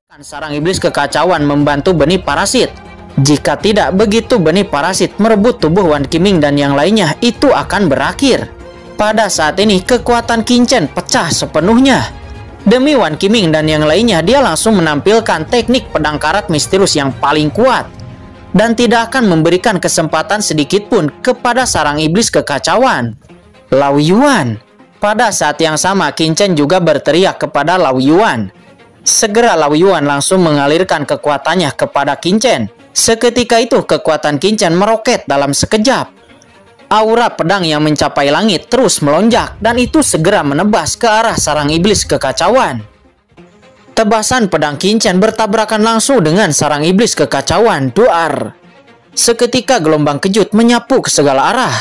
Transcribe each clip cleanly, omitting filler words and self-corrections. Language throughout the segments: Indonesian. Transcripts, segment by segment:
Sarang iblis kekacauan membantu benih parasit. Jika tidak begitu, benih parasit merebut tubuh Wan Qiming dan yang lainnya, itu akan berakhir. Pada saat ini kekuatan Qin Chen pecah sepenuhnya. Demi Wan Qiming dan yang lainnya, dia langsung menampilkan teknik pedang karat misterius yang paling kuat dan tidak akan memberikan kesempatan sedikit pun kepada sarang iblis kekacauan, Lao Yuan. Pada saat yang sama, Qin Chen juga berteriak kepada Lao Yuan. Segera Lao Yuan langsung mengalirkan kekuatannya kepada Qin Chen. Seketika itu kekuatan Qin Chen meroket dalam sekejap. Aura pedang yang mencapai langit terus melonjak dan itu segera menebas ke arah sarang iblis kekacauan. Tebasan pedang Qin Chen bertabrakan langsung dengan sarang iblis kekacauan, Duar. Seketika gelombang kejut menyapu ke segala arah.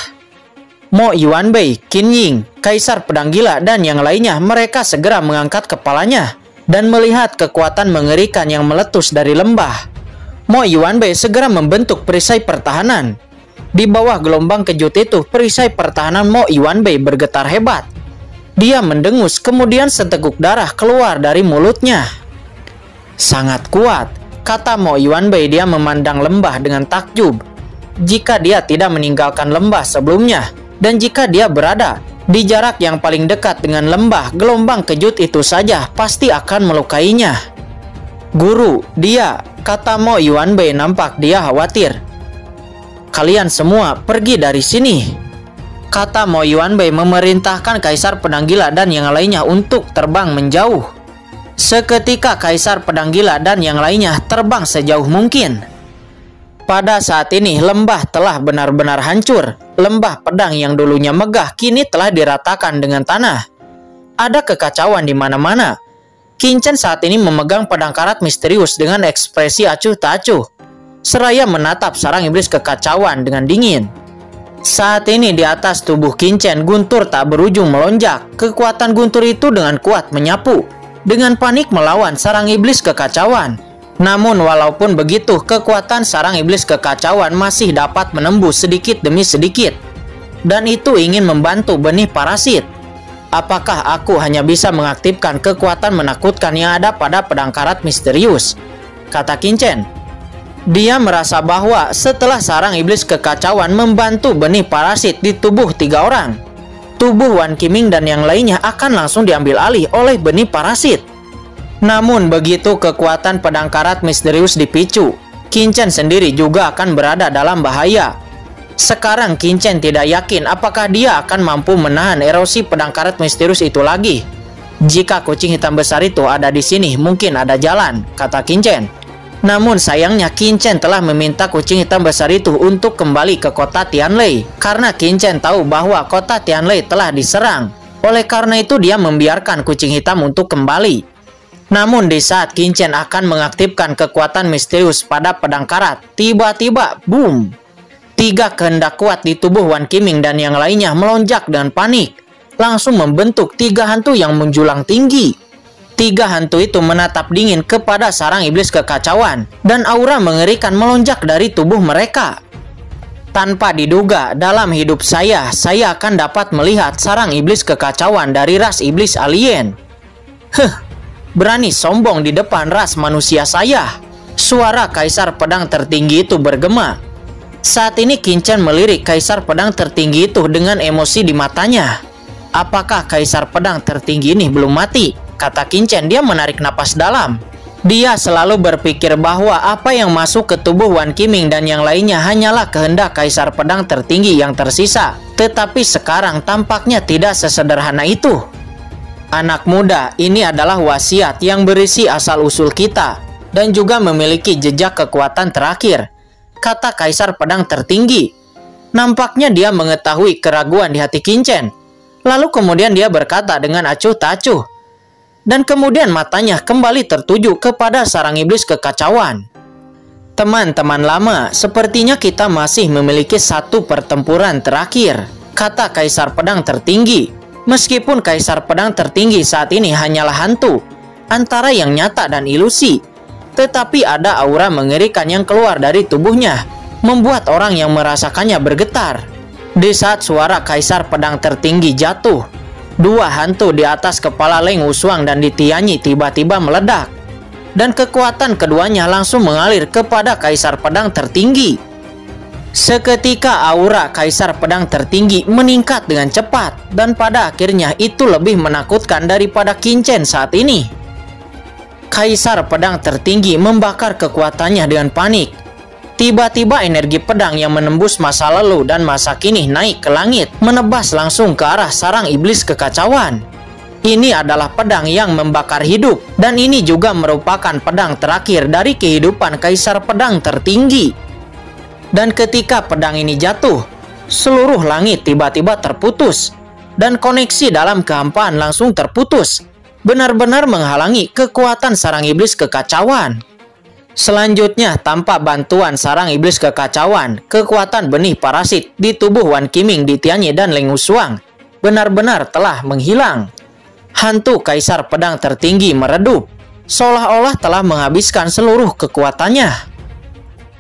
Mo Yuanbei, Qin Ying, Kaisar Pedang Gila dan yang lainnya, mereka segera mengangkat kepalanya dan melihat kekuatan mengerikan yang meletus dari lembah. Mo Yuanbei segera membentuk perisai pertahanan. Di bawah gelombang kejut itu, perisai pertahanan Mo Yuanbei bergetar hebat. Dia mendengus, kemudian seteguk darah keluar dari mulutnya. Sangat kuat, kata Mo Yuanbei. Dia memandang lembah dengan takjub. Jika dia tidak meninggalkan lembah sebelumnya, dan jika dia berada di jarak yang paling dekat dengan lembah, gelombang kejut itu saja pasti akan melukainya. Guru, dia, kata Mo Yuanbei, nampak dia khawatir. Kalian semua pergi dari sini, kata Mo Yuanbei memerintahkan Kaisar Pedang Gila dan yang lainnya untuk terbang menjauh. Seketika Kaisar Pedang Gila dan yang lainnya terbang sejauh mungkin. Pada saat ini lembah telah benar-benar hancur. Lembah pedang yang dulunya megah kini telah diratakan dengan tanah. Ada kekacauan di mana-mana. Qin Chen saat ini memegang pedang karat misterius dengan ekspresi acuh tak acuh, seraya menatap sarang iblis kekacauan dengan dingin. Saat ini di atas tubuh Qin Chen, guntur tak berujung melonjak. Kekuatan guntur itu dengan kuat menyapu, dengan panik melawan sarang iblis kekacauan. Namun walaupun begitu, kekuatan sarang iblis kekacauan masih dapat menembus sedikit demi sedikit. Dan itu ingin membantu benih parasit. Apakah aku hanya bisa mengaktifkan kekuatan menakutkan yang ada pada pedang karat misterius? Kata Qin Chen. Dia merasa bahwa setelah sarang iblis kekacauan membantu benih parasit di tubuh 3 orang, tubuh Wan Qiming dan yang lainnya akan langsung diambil alih oleh benih parasit. Namun begitu kekuatan pedang karat misterius dipicu, Qin Chen sendiri juga akan berada dalam bahaya. Sekarang Qin Chen tidak yakin apakah dia akan mampu menahan erosi pedang karat misterius itu lagi. Jika kucing hitam besar itu ada di sini, mungkin ada jalan, kata Qin Chen. Namun sayangnya Qin Chen telah meminta kucing hitam besar itu untuk kembali ke kota Tianlei, karena Qin Chen tahu bahwa kota Tianlei telah diserang. Oleh karena itu dia membiarkan kucing hitam untuk kembali. Namun di saat Qin Chen akan mengaktifkan kekuatan misterius pada pedang karat, tiba-tiba boom! 3 kehendak kuat di tubuh Wan Qiming dan yang lainnya melonjak dengan panik, langsung membentuk 3 hantu yang menjulang tinggi. 3 hantu itu menatap dingin kepada sarang iblis kekacauan dan aura mengerikan melonjak dari tubuh mereka. Tanpa diduga, dalam hidup saya akan dapat melihat sarang iblis kekacauan dari ras iblis alien. Berani sombong di depan ras manusia saya. Suara Kaisar Pedang Tertinggi itu bergema. Saat ini Qin Chen melirik Kaisar Pedang Tertinggi itu dengan emosi di matanya. Apakah Kaisar Pedang Tertinggi ini belum mati? Kata Qin Chen. Dia menarik napas dalam. Dia selalu berpikir bahwa apa yang masuk ke tubuh Wan Qiming dan yang lainnya hanyalah kehendak Kaisar Pedang Tertinggi yang tersisa. Tetapi sekarang tampaknya tidak sesederhana itu. Anak muda, ini adalah wasiat yang berisi asal-usul kita dan juga memiliki jejak kekuatan terakhir, kata Kaisar Pedang Tertinggi. Nampaknya dia mengetahui keraguan di hati Qin Chen. Lalu kemudian dia berkata dengan acuh tak acuh. Dan kemudian matanya kembali tertuju kepada sarang iblis kekacauan. Teman-teman lama, sepertinya kita masih memiliki satu pertempuran terakhir, kata Kaisar Pedang Tertinggi. Meskipun Kaisar Pedang Tertinggi saat ini hanyalah hantu, antara yang nyata dan ilusi, tetapi ada aura mengerikan yang keluar dari tubuhnya, membuat orang yang merasakannya bergetar. Di saat suara Kaisar Pedang Tertinggi jatuh, 2 hantu di atas kepala Leng Wusuang dan di Tianyi tiba-tiba meledak. dan kekuatan keduanya langsung mengalir kepada Kaisar Pedang Tertinggi. Seketika aura Kaisar Pedang Tertinggi meningkat dengan cepat, dan pada akhirnya itu lebih menakutkan daripada Qin Chen saat ini. Kaisar Pedang Tertinggi membakar kekuatannya dengan panik. Tiba-tiba energi pedang yang menembus masa lalu dan masa kini naik ke langit, menebas langsung ke arah sarang iblis kekacauan. Ini adalah pedang yang membakar hidup, dan ini juga merupakan pedang terakhir dari kehidupan Kaisar Pedang Tertinggi. Dan ketika pedang ini jatuh, seluruh langit tiba-tiba terputus, dan koneksi dalam kehampaan langsung terputus, benar-benar menghalangi kekuatan sarang iblis kekacauan. Selanjutnya, tanpa bantuan sarang iblis kekacauan, kekuatan benih parasit di tubuh Wan Qiming, Di Tianyi, dan Leng Wusuang benar-benar telah menghilang. Hantu Kaisar Pedang Tertinggi meredup, seolah-olah telah menghabiskan seluruh kekuatannya.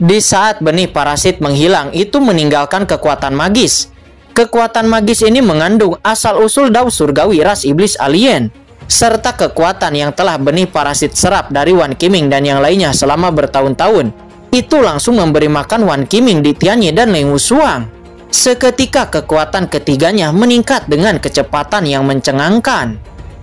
Di saat benih parasit menghilang, itu meninggalkan kekuatan magis. Kekuatan magis ini mengandung asal-usul dao surgawi ras iblis alien, serta kekuatan yang telah benih parasit serap dari Wan Qiming dan yang lainnya selama bertahun-tahun. Itu langsung memberi makan Wan Qiming, Di Tianyi, dan Leng Wusuang. Seketika kekuatan ketiganya meningkat dengan kecepatan yang mencengangkan.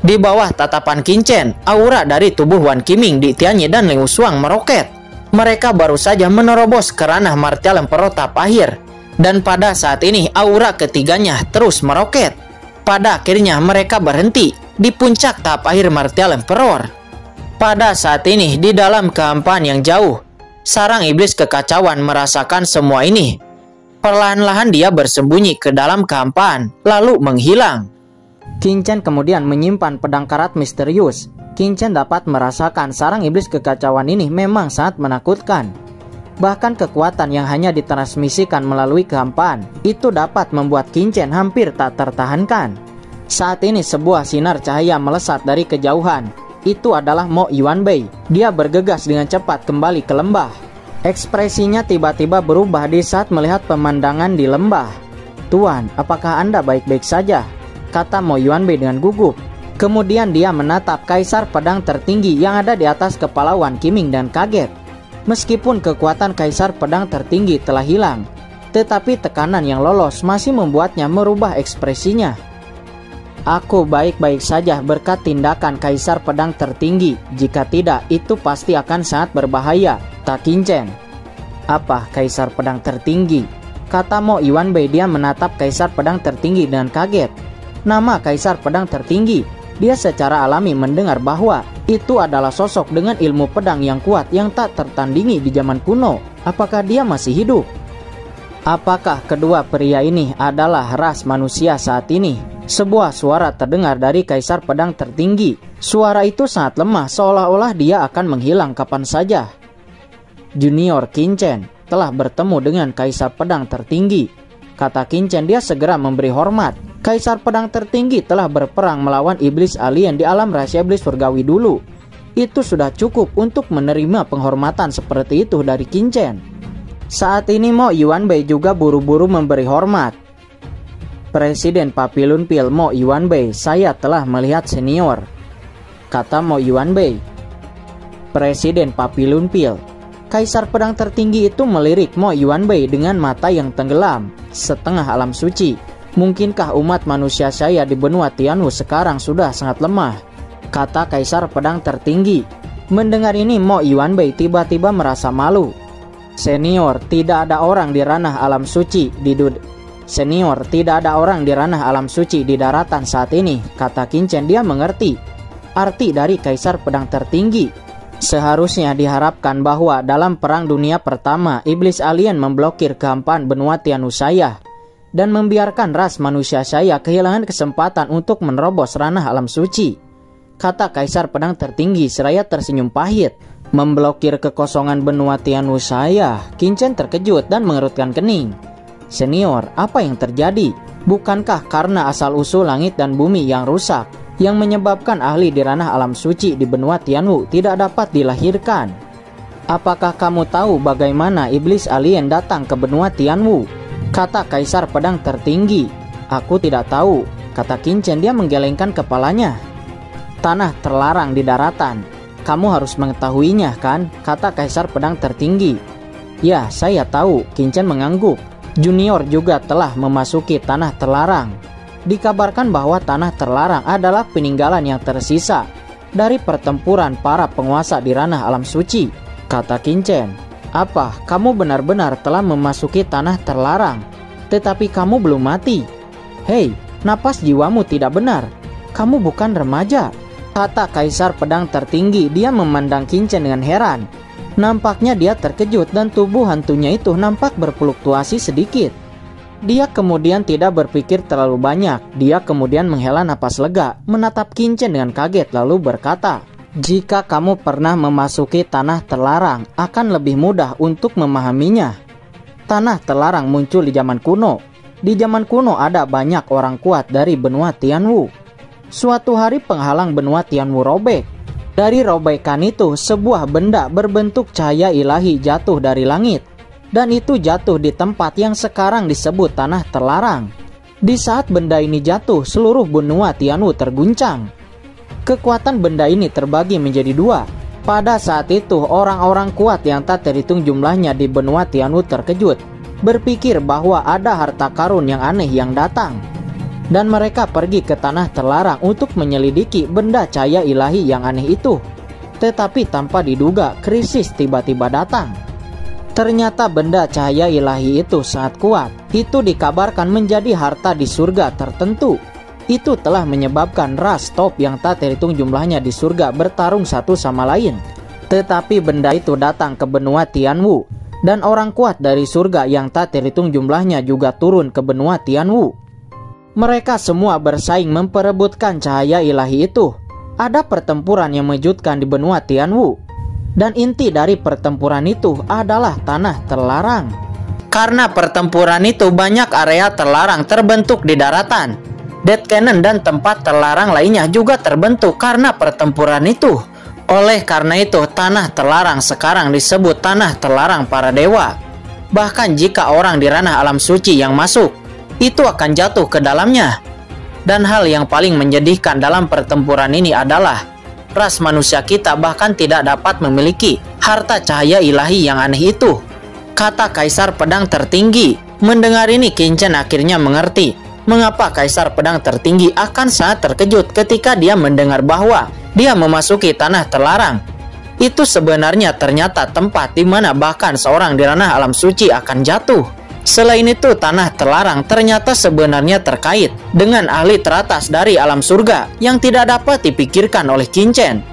Di bawah tatapan Qin Chen, aura dari tubuh Wan Qiming, Di Tianyi, dan Leng Wusuang meroket. Mereka baru saja menerobos ke ranah martial emperor tahap akhir, dan pada saat ini aura ketiganya terus meroket. Pada akhirnya mereka berhenti di puncak tahap akhir martial emperor. Pada saat ini, di dalam kehampaan yang jauh, sarang iblis kekacauan merasakan semua ini. Perlahan-lahan dia bersembunyi ke dalam kehampaan, lalu menghilang. Qin Chen kemudian menyimpan pedang karat misterius. Qin Chen dapat merasakan sarang iblis kekacauan ini memang sangat menakutkan. Bahkan kekuatan yang hanya ditransmisikan melalui kehampaan itu dapat membuat Qin Chen hampir tak tertahankan. Saat ini sebuah sinar cahaya melesat dari kejauhan. Itu adalah Mo Yuanbei. Dia bergegas dengan cepat kembali ke lembah. Ekspresinya tiba-tiba berubah di saat melihat pemandangan di lembah. "Tuan, apakah Anda baik-baik saja?" kata Mo Yuanbei dengan gugup. Kemudian dia menatap Kaisar Pedang Tertinggi yang ada di atas kepala Wan Qiming dan kaget. Meskipun kekuatan Kaisar Pedang Tertinggi telah hilang, tetapi tekanan yang lolos masih membuatnya merubah ekspresinya. "Aku baik-baik saja berkat tindakan Kaisar Pedang Tertinggi. Jika tidak, itu pasti akan sangat berbahaya," kata Qin Chen. "Apa Kaisar Pedang Tertinggi?" kata Mo Yuanbei. Dia menatap Kaisar Pedang Tertinggi dengan kaget. Nama Kaisar Pedang Tertinggi. Dia secara alami mendengar bahwa itu adalah sosok dengan ilmu pedang yang kuat yang tak tertandingi di zaman kuno. Apakah dia masih hidup? Apakah kedua pria ini adalah ras manusia saat ini? Sebuah suara terdengar dari Kaisar Pedang Tertinggi. Suara itu sangat lemah, seolah-olah dia akan menghilang kapan saja. "Junior Qin Chen telah bertemu dengan Kaisar Pedang Tertinggi," kata Qin Chen. Dia segera memberi hormat. Kaisar Pedang Tertinggi telah berperang melawan iblis alien di alam rahasia iblis surgawi dulu. Itu sudah cukup untuk menerima penghormatan seperti itu dari Qin Chen. Saat ini Mo Yuanbei juga buru-buru memberi hormat. "Presiden Papillon Pill Mo Yuanbei, saya telah melihat senior," kata Mo Yuanbei. "Presiden Papillon Pill." Kaisar Pedang Tertinggi itu melirik Mo Yuanbei dengan mata yang tenggelam, setengah alam suci. "Mungkinkah umat manusia saya di benua Tianwu sekarang sudah sangat lemah?" kata Kaisar Pedang Tertinggi. Mendengar ini Mo Yuanbei tiba-tiba merasa malu. "Senior, tidak ada orang di ranah alam suci di ranah alam suci di daratan saat ini," kata Qin Chen. Dia mengerti arti dari Kaisar Pedang Tertinggi. Seharusnya diharapkan bahwa dalam Perang Dunia Pertama, iblis alien memblokir kehampaan benua Tianwu saya dan membiarkan ras manusia saya kehilangan kesempatan untuk menerobos ranah alam suci, kata Kaisar Pedang Tertinggi seraya tersenyum pahit. "Memblokir kekosongan benua Tianwu saya?" Qin Chen terkejut dan mengerutkan kening. "Senior, apa yang terjadi? Bukankah karena asal-usul langit dan bumi yang rusak yang menyebabkan ahli di ranah alam suci di benua Tianwu tidak dapat dilahirkan? Apakah kamu tahu bagaimana iblis alien datang ke benua Tianwu?" kata Kaisar Pedang Tertinggi. "Aku tidak tahu," kata Qin Chen. Dia menggelengkan kepalanya. "Tanah terlarang di daratan. kamu harus mengetahuinya kan, kata Kaisar Pedang Tertinggi. Ya, saya tahu, Qin Chen mengangguk. Junior juga telah memasuki tanah terlarang. Dikabarkan bahwa tanah terlarang adalah peninggalan yang tersisa dari pertempuran para penguasa di ranah alam suci, kata Qin Chen. Apa, kamu benar-benar telah memasuki tanah terlarang, tetapi kamu belum mati? Hei, napas jiwamu tidak benar. Kamu bukan remaja, kata Kaisar Pedang Tertinggi. Dia memandang Qin Chen dengan heran. Nampaknya dia terkejut dan tubuh hantunya itu nampak berfluktuasi sedikit. Dia kemudian tidak berpikir terlalu banyak. Dia kemudian menghela napas lega, menatap Qin Chen dengan kaget lalu berkata, jika kamu pernah memasuki tanah terlarang, akan lebih mudah untuk memahaminya. Tanah terlarang muncul di zaman kuno. Di zaman kuno ada banyak orang kuat dari benua Tianwu. Suatu hari penghalang benua Tianwu robek. Dari robekan itu, sebuah benda berbentuk cahaya ilahi jatuh dari langit. Dan itu jatuh di tempat yang sekarang disebut tanah terlarang. Di saat benda ini jatuh, seluruh benua Tianwu terguncang. Kekuatan benda ini terbagi menjadi dua. Pada saat itu, orang-orang kuat yang tak terhitung jumlahnya di benua Tianwu terkejut, berpikir bahwa ada harta karun yang aneh yang datang. Dan mereka pergi ke tanah terlarang untuk menyelidiki benda cahaya ilahi yang aneh itu. Tetapi tanpa diduga, krisis tiba-tiba datang. Ternyata benda cahaya ilahi itu sangat kuat. Itu dikabarkan menjadi harta di surga tertentu. Itu telah menyebabkan ras top yang tak terhitung jumlahnya di surga bertarung satu sama lain. Tetapi benda itu datang ke benua Tianwu, dan orang kuat dari surga yang tak terhitung jumlahnya juga turun ke benua Tianwu. Mereka semua bersaing memperebutkan cahaya ilahi itu. Ada pertempuran yang mengejutkan di benua Tianwu, dan inti dari pertempuran itu adalah tanah terlarang. Karena pertempuran itu, banyak area terlarang terbentuk di daratan. Dead Cannon dan tempat terlarang lainnya juga terbentuk karena pertempuran itu. Oleh karena itu, tanah terlarang sekarang disebut tanah terlarang para dewa. Bahkan jika orang di ranah alam suci yang masuk, itu akan jatuh ke dalamnya. Dan hal yang paling menyedihkan dalam pertempuran ini adalah ras manusia kita bahkan tidak dapat memiliki harta cahaya ilahi yang aneh itu, kata Kaisar Pedang Tertinggi. Mendengar ini, Qin Chen akhirnya mengerti mengapa Kaisar Pedang Tertinggi akan sangat terkejut ketika dia mendengar bahwa dia memasuki tanah terlarang. Itu sebenarnya ternyata tempat di mana bahkan seorang di ranah alam suci akan jatuh. Selain itu, tanah terlarang ternyata sebenarnya terkait dengan ahli teratas dari alam surga yang tidak dapat dipikirkan oleh Qin Chen.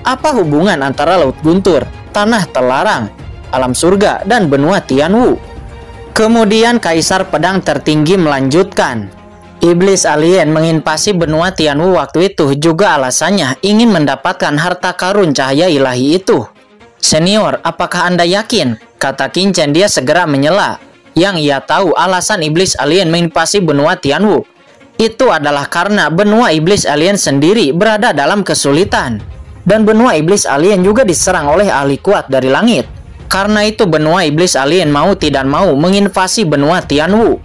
Apa hubungan antara Laut Guntur, tanah terlarang, alam surga, dan benua Tianwu? Kemudian Kaisar Pedang Tertinggi melanjutkan, iblis alien menginvasi benua Tianwu waktu itu juga alasannya ingin mendapatkan harta karun cahaya ilahi itu. Senior, apakah Anda yakin? Kata Qin Chen. Dia segera menyela. Yang ia tahu alasan iblis alien menginvasi benua Tianwu itu adalah karena benua iblis alien sendiri berada dalam kesulitan. Dan benua iblis alien juga diserang oleh ahli kuat dari langit. Karena itu benua iblis alien mau tidak mau menginvasi benua Tianwu.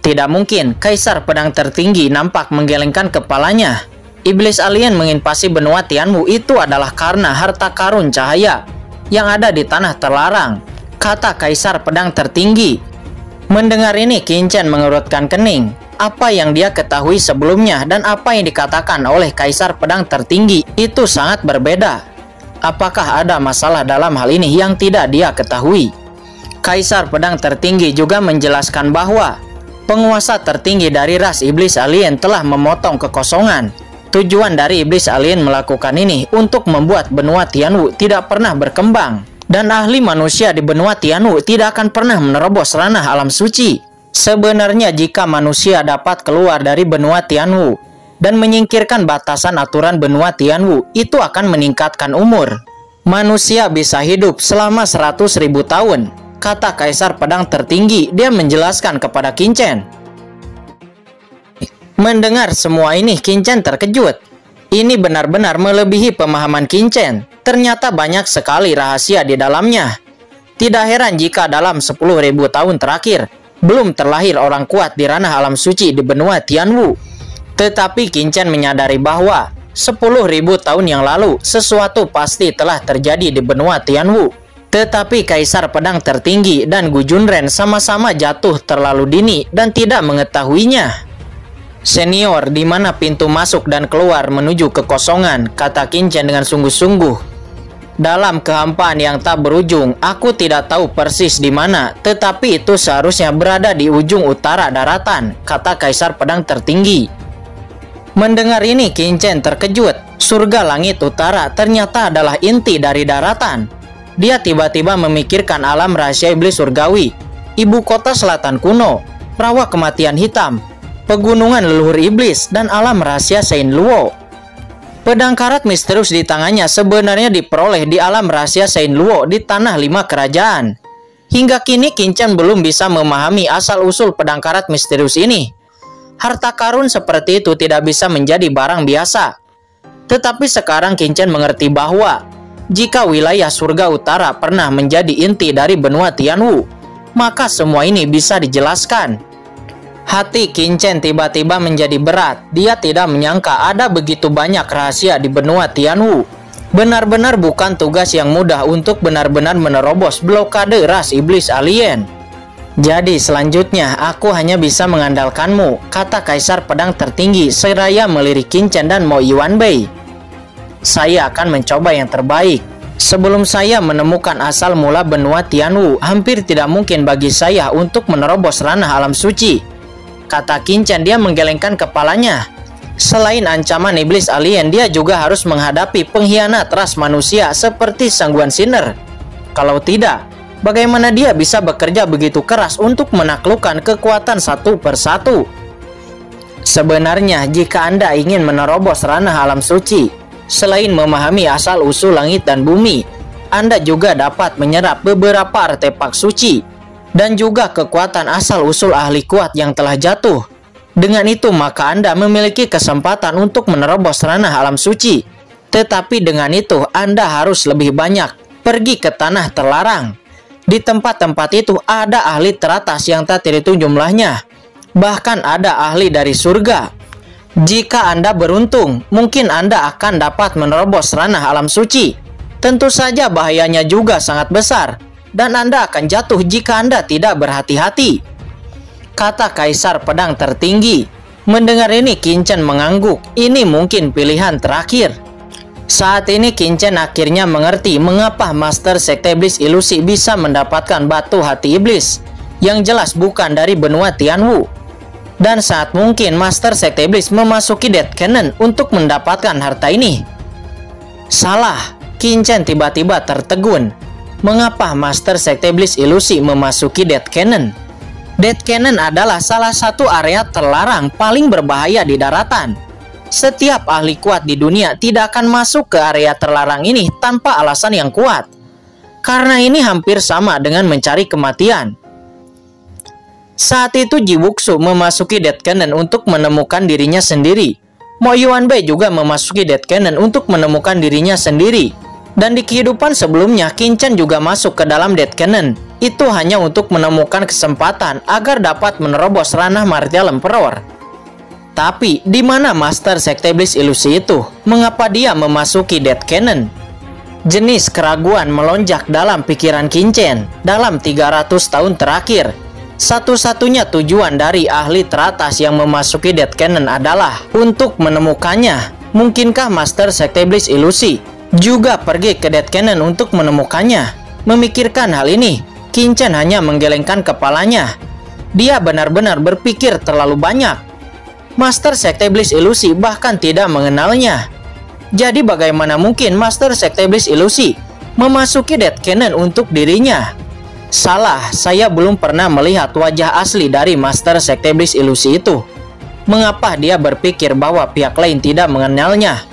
Tidak mungkin. Kaisar Pedang Tertinggi nampak menggelengkan kepalanya. Iblis alien menginvasi benua Tianwu itu adalah karena harta karun cahaya yang ada di tanah terlarang, kata Kaisar Pedang Tertinggi. Mendengar ini, Qin Chen mengerutkan kening. Apa yang dia ketahui sebelumnya dan apa yang dikatakan oleh Kaisar Pedang Tertinggi itu sangat berbeda. Apakah ada masalah dalam hal ini yang tidak dia ketahui? Kaisar Pedang Tertinggi juga menjelaskan bahwa penguasa tertinggi dari ras iblis alien telah memotong kekosongan. Tujuan dari iblis alien melakukan ini untuk membuat benua Tianwu tidak pernah berkembang. Dan ahli manusia di benua Tianwu tidak akan pernah menerobos ranah alam suci. Sebenarnya jika manusia dapat keluar dari benua Tianwu dan menyingkirkan batasan aturan benua Tianwu, itu akan meningkatkan umur. Manusia bisa hidup selama 100.000 tahun, kata Kaisar Pedang Tertinggi. Dia menjelaskan kepada Qin Chen. Mendengar semua ini, Qin Chen terkejut. Ini benar-benar melebihi pemahaman Qin Chen. Ternyata banyak sekali rahasia di dalamnya. Tidak heran jika dalam 10.000 tahun terakhir belum terlahir orang kuat di ranah alam suci di benua Tianwu. Tetapi Qin Chen menyadari bahwa 10.000 tahun yang lalu, sesuatu pasti telah terjadi di benua Tianwu. Tetapi Kaisar Pedang Tertinggi dan Gu Junren sama-sama jatuh terlalu dini dan tidak mengetahuinya. Senior, di mana pintu masuk dan keluar menuju kekosongan, kata Qin Chen dengan sungguh-sungguh. Dalam kehampaan yang tak berujung, aku tidak tahu persis di mana, tetapi itu seharusnya berada di ujung utara daratan, kata Kaisar Pedang Tertinggi. Mendengar ini, Qin Chen terkejut. Surga langit utara ternyata adalah inti dari daratan. Dia tiba-tiba memikirkan alam rahasia iblis surgawi, ibu kota selatan kuno, rawa kematian hitam, pegunungan leluhur iblis, dan alam rahasia Saint Luo. Pedang karat misterius di tangannya sebenarnya diperoleh di alam rahasia Saint Luo di tanah 5 kerajaan. Hingga kini Qin Chen belum bisa memahami asal-usul pedang karat misterius ini. Harta karun seperti itu tidak bisa menjadi barang biasa. Tetapi sekarang Qin Chen mengerti bahwa jika wilayah surga utara pernah menjadi inti dari benua Tianwu, maka semua ini bisa dijelaskan. Hati Qin Chen tiba-tiba menjadi berat. Dia tidak menyangka ada begitu banyak rahasia di benua Tianwu. Benar-benar bukan tugas yang mudah untuk benar-benar menerobos blokade ras iblis alien. Jadi selanjutnya aku hanya bisa mengandalkanmu, kata Kaisar Pedang Tertinggi seraya melirik Qin Chen dan Mo Yuanbei. Saya akan mencoba yang terbaik. Sebelum saya menemukan asal mula benua Tianwu, hampir tidak mungkin bagi saya untuk menerobos ranah alam suci, kata Qin Chen. Dia menggelengkan kepalanya. Selain ancaman iblis alien, dia juga harus menghadapi pengkhianat ras manusia seperti Sang Guan Sinner. Kalau tidak, bagaimana dia bisa bekerja begitu keras untuk menaklukkan kekuatan satu persatu? Sebenarnya, jika Anda ingin menerobos ranah alam suci, selain memahami asal-usul langit dan bumi, Anda juga dapat menyerap beberapa artefak suci dan juga kekuatan asal-usul ahli kuat yang telah jatuh. Dengan itu maka Anda memiliki kesempatan untuk menerobos ranah alam suci. Tetapi dengan itu Anda harus lebih banyak pergi ke tanah terlarang. Di tempat-tempat itu ada ahli teratas yang tak terhitung jumlahnya. Bahkan ada ahli dari surga. Jika Anda beruntung, mungkin Anda akan dapat menerobos ranah alam suci. Tentu saja bahayanya juga sangat besar, dan Anda akan jatuh jika Anda tidak berhati-hati, kata Kaisar Pedang Tertinggi. Mendengar ini Qin Chen mengangguk. Ini mungkin pilihan terakhir. Saat ini Qin Chen akhirnya mengerti mengapa Master Sekte Iblis Ilusi bisa mendapatkan batu hati iblis yang jelas bukan dari benua Tianwu. Dan saat mungkin Master Sekte Iblis memasuki Dead Cannon untuk mendapatkan harta ini. Salah. Qin Chen tiba-tiba tertegun. Mengapa Master Sekte Iblis Ilusi memasuki Dead Cannon? Dead Cannon adalah salah satu area terlarang paling berbahaya di daratan. Setiap ahli kuat di dunia tidak akan masuk ke area terlarang ini tanpa alasan yang kuat. Karena ini hampir sama dengan mencari kematian. Saat itu Ji Wuxu memasuki Dead Cannon untuk menemukan dirinya sendiri. Mo Yuanbei juga memasuki Dead Cannon untuk menemukan dirinya sendiri. Dan di kehidupan sebelumnya, Qin Chen juga masuk ke dalam Dead Cannon. Itu hanya untuk menemukan kesempatan agar dapat menerobos ranah Martial Emperor. Tapi, di mana Master Sekte Iblis Ilusi itu? Mengapa dia memasuki Dead Cannon? Jenis keraguan melonjak dalam pikiran Qin Chen. Dalam 300 tahun terakhir, satu-satunya tujuan dari ahli teratas yang memasuki Dead Cannon adalah untuk menemukannya. Mungkinkah Master Sekte Iblis Ilusi juga pergi ke Dead Cannon untuk menemukannya? Memikirkan hal ini, Qin Chen hanya menggelengkan kepalanya. Dia benar-benar berpikir terlalu banyak. Master Sekte Iblis Ilusi bahkan tidak mengenalnya. Jadi bagaimana mungkin Master Sekte Iblis Ilusi memasuki Dead Cannon untuk dirinya? Salah, saya belum pernah melihat wajah asli dari Master Sekte Iblis Ilusi itu. Mengapa dia berpikir bahwa pihak lain tidak mengenalnya?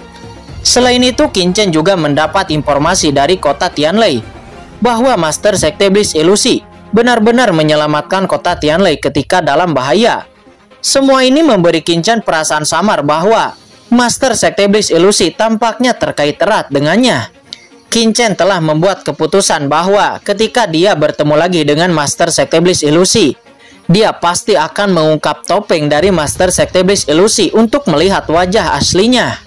Selain itu, Qin Chen juga mendapat informasi dari kota Tianlei bahwa Master Sekte Iblis Ilusi benar-benar menyelamatkan kota Tianlei ketika dalam bahaya. Semua ini memberi Qin Chen perasaan samar bahwa Master Sekte Iblis Ilusi tampaknya terkait erat dengannya. Qin Chen telah membuat keputusan bahwa ketika dia bertemu lagi dengan Master Sekte Iblis Ilusi, dia pasti akan mengungkap topeng dari Master Sekte Iblis Ilusi untuk melihat wajah aslinya.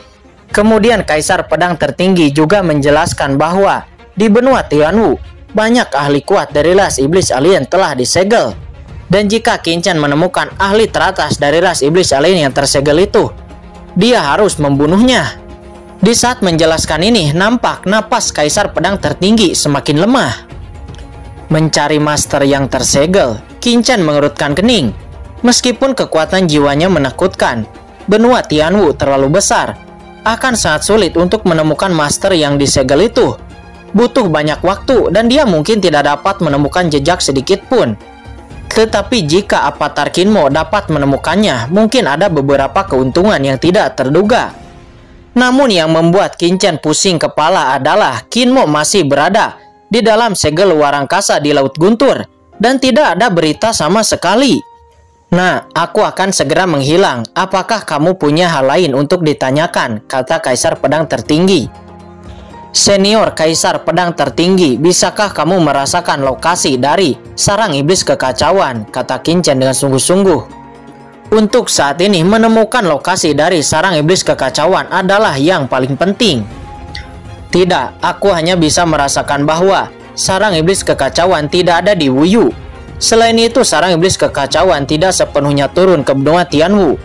Kemudian Kaisar Pedang Tertinggi juga menjelaskan bahwa di benua Tianwu, banyak ahli kuat dari ras iblis alien telah disegel. Dan jika Qin Chen menemukan ahli teratas dari ras iblis alien yang tersegel itu, dia harus membunuhnya. Di saat menjelaskan ini, nampak napas Kaisar Pedang Tertinggi semakin lemah. Mencari master yang tersegel, Qin Chen mengerutkan kening. Meskipun kekuatan jiwanya menakutkan, benua Tianwu terlalu besar. Akan sangat sulit untuk menemukan master yang disegel itu. Butuh banyak waktu dan dia mungkin tidak dapat menemukan jejak sedikit pun. Tetapi jika Avatar Qin Mo dapat menemukannya, mungkin ada beberapa keuntungan yang tidak terduga. Namun yang membuat Qin Chen pusing kepala adalah Qin Mo masih berada di dalam segel luar angkasa di Laut Guntur dan tidak ada berita sama sekali. Nah, aku akan segera menghilang. Apakah kamu punya hal lain untuk ditanyakan? Kata Kaisar Pedang Tertinggi. Senior Kaisar Pedang Tertinggi, bisakah kamu merasakan lokasi dari sarang iblis kekacauan? Kata Qin Chen dengan sungguh-sungguh. Untuk saat ini, menemukan lokasi dari sarang iblis kekacauan adalah yang paling penting. Tidak, aku hanya bisa merasakan bahwa sarang iblis kekacauan tidak ada di Wuyu. Selain itu, sarang iblis kekacauan tidak sepenuhnya turun ke benua Tianwu.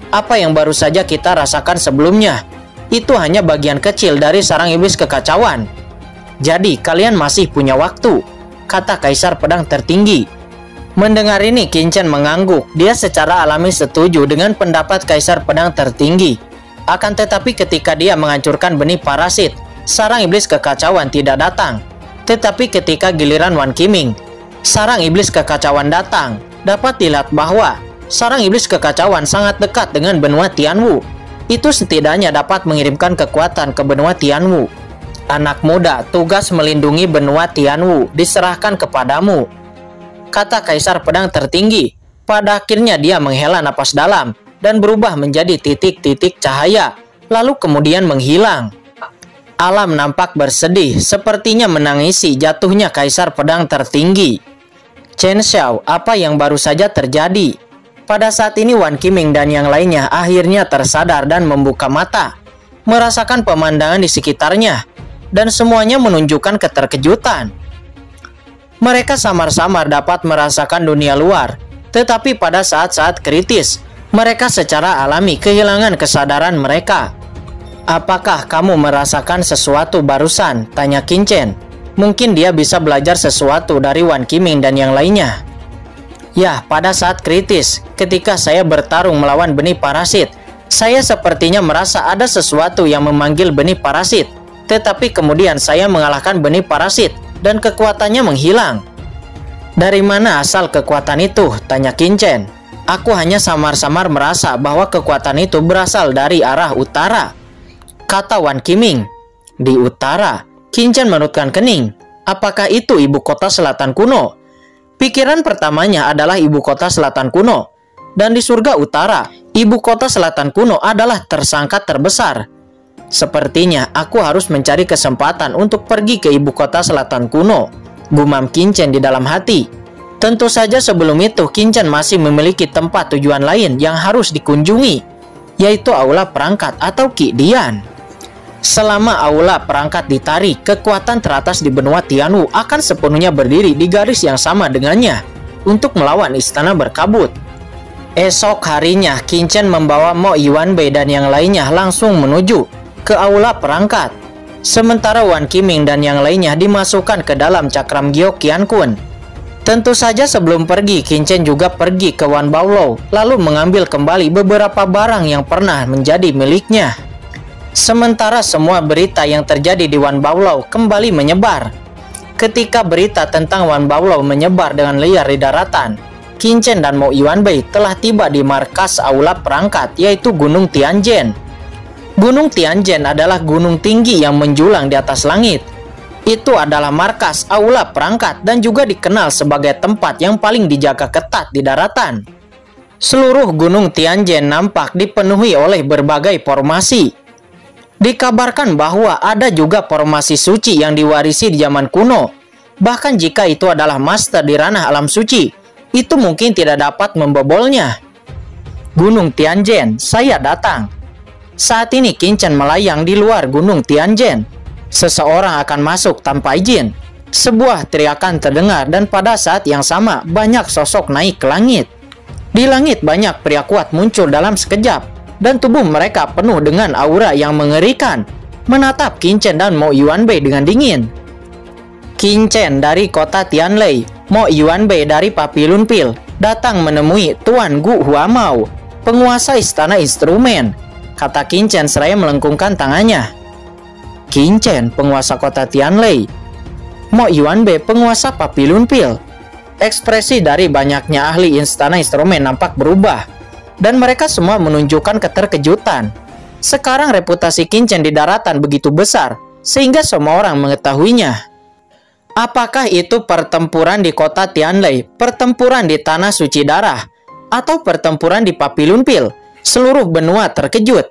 Apa yang baru saja kita rasakan sebelumnya, itu hanya bagian kecil dari sarang iblis kekacauan. Jadi, kalian masih punya waktu, kata Kaisar Pedang Tertinggi. Mendengar ini, Qin Chen mengangguk. Dia secara alami setuju dengan pendapat Kaisar Pedang Tertinggi. Akan tetapi ketika dia menghancurkan benih parasit, sarang iblis kekacauan tidak datang. Tetapi ketika giliran Wan Qiming, sarang iblis kekacauan datang. Dapat dilihat bahwa sarang iblis kekacauan sangat dekat dengan benua Tianwu. Itu setidaknya dapat mengirimkan kekuatan ke benua Tianwu. Anak muda, tugas melindungi benua Tianwu diserahkan kepadamu, kata Kaisar Pedang Tertinggi. Pada akhirnya dia menghela napas dalam dan berubah menjadi titik-titik cahaya, lalu kemudian menghilang. Alam nampak bersedih, sepertinya menangisi jatuhnya Kaisar Pedang Tertinggi. Chen Xiao, apa yang baru saja terjadi? Pada saat ini Wan Qiming dan yang lainnya akhirnya tersadar dan membuka mata, merasakan pemandangan di sekitarnya, dan semuanya menunjukkan keterkejutan. Mereka samar-samar dapat merasakan dunia luar, tetapi pada saat-saat kritis, mereka secara alami kehilangan kesadaran mereka. Apakah kamu merasakan sesuatu barusan? Tanya Qin Chen. Mungkin dia bisa belajar sesuatu dari Wan Qiming dan yang lainnya. Ya, pada saat kritis, ketika saya bertarung melawan benih parasit, saya sepertinya merasa ada sesuatu yang memanggil benih parasit. Tetapi kemudian saya mengalahkan benih parasit dan kekuatannya menghilang. Dari mana asal kekuatan itu? Tanya Qin Chen. Aku hanya samar-samar merasa bahwa kekuatan itu berasal dari arah utara, kata Wan Qiming. Di utara? Qin Chen menurutkan kening. Apakah itu ibu kota selatan kuno? Pikiran pertamanya adalah ibu kota selatan kuno. Dan di surga utara, ibu kota selatan kuno adalah tersangka terbesar. Sepertinya aku harus mencari kesempatan untuk pergi ke ibu kota selatan kuno, gumam Qin Chen di dalam hati. Tentu saja sebelum itu Qin Chen masih memiliki tempat tujuan lain yang harus dikunjungi, yaitu aula perangkat atau Qi Dian. Selama aula perangkat ditarik, kekuatan teratas di benua Tianwu akan sepenuhnya berdiri di garis yang sama dengannya untuk melawan istana berkabut. Esok harinya, Qin Chen membawa Mo Yuanbei dan yang lainnya langsung menuju ke aula perangkat. Sementara Wan Qiming dan yang lainnya dimasukkan ke dalam cakram giok Qiankun. Tentu saja sebelum pergi, Qin Chen juga pergi ke Wan Baolou, lalu mengambil kembali beberapa barang yang pernah menjadi miliknya. Sementara semua berita yang terjadi di Wan Baolou kembali menyebar. Ketika berita tentang Wan Baolou menyebar dengan liar di daratan, Qin Chen dan Mo Yuanbei telah tiba di markas aula perangkat, yaitu Gunung Tianzhen. Gunung Tianzhen adalah gunung tinggi yang menjulang di atas langit. Itu adalah markas aula perangkat dan juga dikenal sebagai tempat yang paling dijaga ketat di daratan. Seluruh Gunung Tianzhen nampak dipenuhi oleh berbagai formasi. Dikabarkan bahwa ada juga formasi suci yang diwarisi di zaman kuno. Bahkan jika itu adalah master di ranah alam suci, itu mungkin tidak dapat membobolnya. Gunung Tianzhen, saya datang. Saat ini Qin Chen melayang di luar gunung Tianjin. Seseorang akan masuk tanpa izin. Sebuah teriakan terdengar dan pada saat yang sama banyak sosok naik ke langit. Di langit banyak pria kuat muncul dalam sekejap dan tubuh mereka penuh dengan aura yang mengerikan, menatap Qin Chen dan Mo Yuanbei dengan dingin. Qin Chen dari kota Tianlei, Mo Yuanbei dari Papilun Pil datang menemui Tuan Gu Huamao, penguasa istana instrumen, kata Qin Chen seraya melengkungkan tangannya. Qin Chen, penguasa kota Tianlei. Mo Yuanbei, penguasa Papilun Pil. Ekspresi dari banyaknya ahli istana instrumen nampak berubah, dan mereka semua menunjukkan keterkejutan. Sekarang reputasi Qin Chen di daratan begitu besar, sehingga semua orang mengetahuinya. Apakah itu pertempuran di kota Tianlei, pertempuran di Tanah Suci Darah, atau pertempuran di Papilun Pil? Seluruh benua terkejut.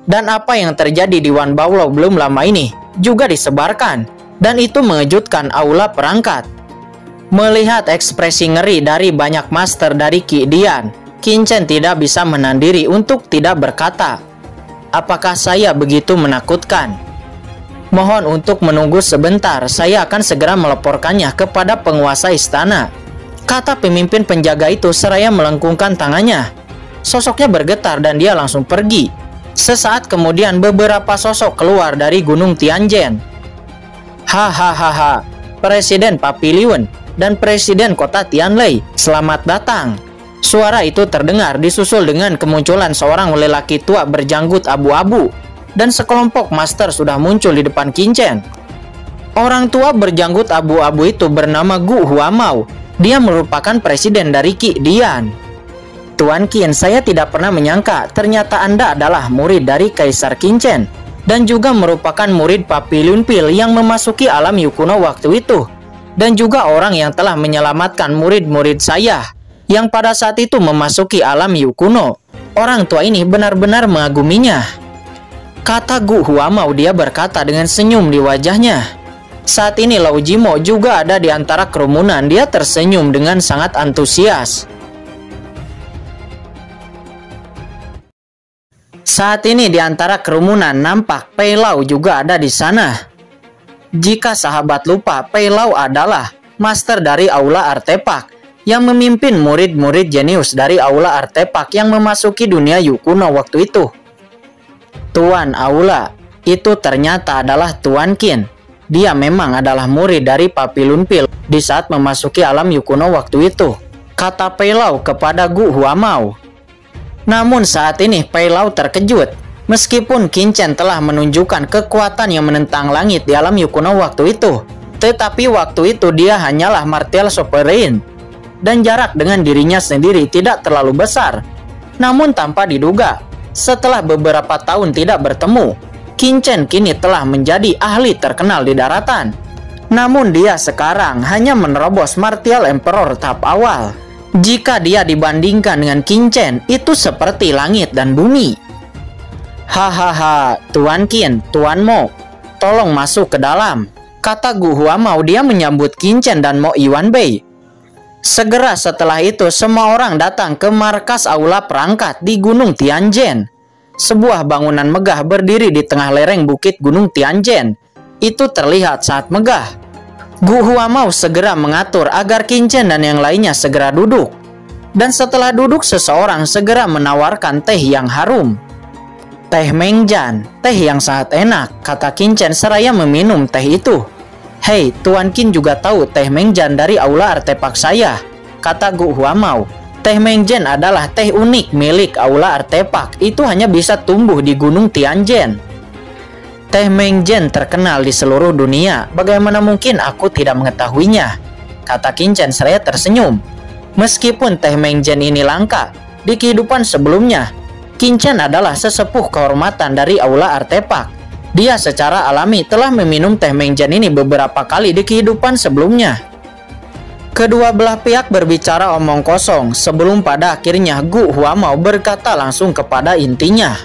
Dan apa yang terjadi di Wan Baolou belum lama ini juga disebarkan, dan itu mengejutkan aula perangkat. Melihat ekspresi ngeri dari banyak master dari Qi Dian, Qin Chen tidak bisa menahan diri untuk tidak berkata, "Apakah saya begitu menakutkan? Mohon untuk menunggu sebentar, saya akan segera melaporkannya kepada penguasa istana," kata pemimpin penjaga itu seraya melengkungkan tangannya. Sosoknya bergetar dan dia langsung pergi. Sesaat kemudian beberapa sosok keluar dari gunung Tianjin. Hahaha, Presiden Papilun dan Presiden kota Tianlei, selamat datang. Suara itu terdengar disusul dengan kemunculan seorang lelaki tua berjanggut abu-abu, dan sekelompok master sudah muncul di depan Qin Chen. Orang tua berjanggut abu-abu itu bernama Gu Huamao. Dia merupakan presiden dari Qi Dian. Tuan Qin, saya tidak pernah menyangka ternyata Anda adalah murid dari Kaisar Qin Chen, dan juga merupakan murid Papilun Pil yang memasuki alam Yu kuno waktu itu, dan juga orang yang telah menyelamatkan murid-murid saya yang pada saat itu memasuki alam Yu kuno. Orang tua ini benar-benar mengaguminya, kata Gu Huamao. Dia berkata dengan senyum di wajahnya. Saat ini Lau Jimo juga ada di antara kerumunan. Dia tersenyum dengan sangat antusias. Saat ini di antara kerumunan nampak Pei Lau juga ada di sana. Jika sahabat lupa, Pei Lau adalah master dari Aula Artepak yang memimpin murid-murid jenius dari Aula Artepak yang memasuki dunia Yu kuno waktu itu. Tuan Aula itu ternyata adalah Tuan Qin. Dia memang adalah murid dari Papilun Pil di saat memasuki alam Yu kuno waktu itu, kata Pei Lau kepada Gu Huamao. Namun saat ini Pei Lau terkejut. Meskipun Qin Chen telah menunjukkan kekuatan yang menentang langit di alam Yu kuno waktu itu, tetapi waktu itu dia hanyalah martial sovereign, dan jarak dengan dirinya sendiri tidak terlalu besar. Namun tanpa diduga, setelah beberapa tahun tidak bertemu, Qin Chen kini telah menjadi ahli terkenal di daratan. Namun dia sekarang hanya menerobos martial emperor tahap awal. Jika dia dibandingkan dengan Qin Chen, itu seperti langit dan bumi. Hahaha, Tuan Qin, Tuan Mo, tolong masuk ke dalam, kata Gu Huamao. Dia menyambut Qin Chen dan Mo Yuanbei. Segera setelah itu semua orang datang ke markas aula perangkat di Gunung Tianjin. Sebuah bangunan megah berdiri di tengah lereng bukit Gunung Tianjin. Itu terlihat sangat megah. Gu Huamao segera mengatur agar Qin Chen dan yang lainnya segera duduk. Dan setelah duduk, seseorang segera menawarkan teh yang harum. Teh Mengjan, teh yang sangat enak, kata Qin Chen seraya meminum teh itu. Hei, Tuan Qin juga tahu teh Mengjan dari Aula Artepak saya, kata Gu Huamao. Teh Mengjan adalah teh unik milik Aula Artepak. Itu hanya bisa tumbuh di Gunung Tianjin. Teh Mengjan terkenal di seluruh dunia. Bagaimana mungkin aku tidak mengetahuinya, kata Qin Chen seraya tersenyum. Meskipun teh Mengjan ini langka di kehidupan sebelumnya, Qin Chen adalah sesepuh kehormatan dari Aula Artepak. Dia secara alami telah meminum teh Mengjan ini beberapa kali di kehidupan sebelumnya. Kedua belah pihak berbicara omong kosong sebelum pada akhirnya Gu Huamao berkata langsung kepada intinya.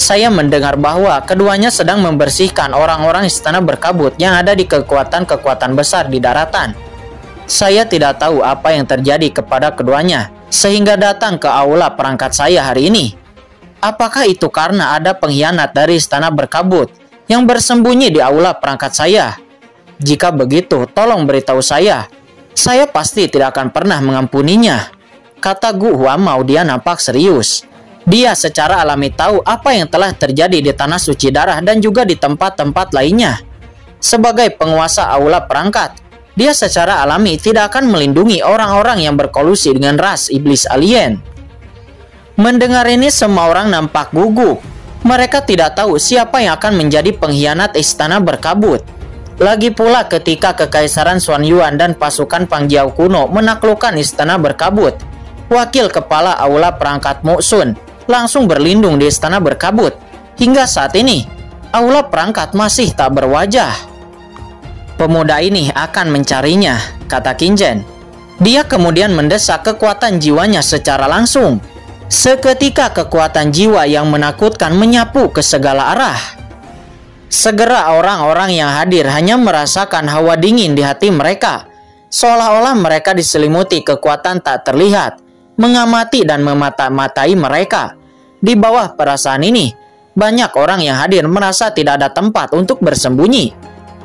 Saya mendengar bahwa keduanya sedang membersihkan orang-orang istana berkabut yang ada di kekuatan-kekuatan besar di daratan. Saya tidak tahu apa yang terjadi kepada keduanya sehingga datang ke aula perangkat saya hari ini. apakah itu karena ada pengkhianat dari istana berkabut yang bersembunyi di aula perangkat saya? Jika begitu, tolong beritahu saya. Saya pasti tidak akan pernah mengampuninya, kata Gu Huamao. Dia nampak serius. Dia secara alami tahu apa yang telah terjadi di Tanah Suci Darah dan juga di tempat-tempat lainnya. Sebagai penguasa aula perangkat, dia secara alami tidak akan melindungi orang-orang yang berkolusi dengan ras iblis alien. Mendengar ini, semua orang nampak gugup. Mereka tidak tahu siapa yang akan menjadi pengkhianat istana berkabut. Lagi pula ketika Kekaisaran Xuanyuan dan pasukan Pangjiao kuno menaklukkan istana berkabut, wakil kepala aula perangkat Mu Sun langsung berlindung di istana berkabut. Hingga saat ini, aula perangkat masih tak berwajah. Pemuda ini akan mencarinya, kata Qin Zhen. Dia kemudian mendesak kekuatan jiwanya secara langsung. Seketika kekuatan jiwa yang menakutkan menyapu ke segala arah. Segera orang-orang yang hadir hanya merasakan hawa dingin di hati mereka. Seolah-olah mereka diselimuti kekuatan tak terlihat, mengamati dan memata-matai mereka. Di bawah perasaan ini, banyak orang yang hadir merasa tidak ada tempat untuk bersembunyi.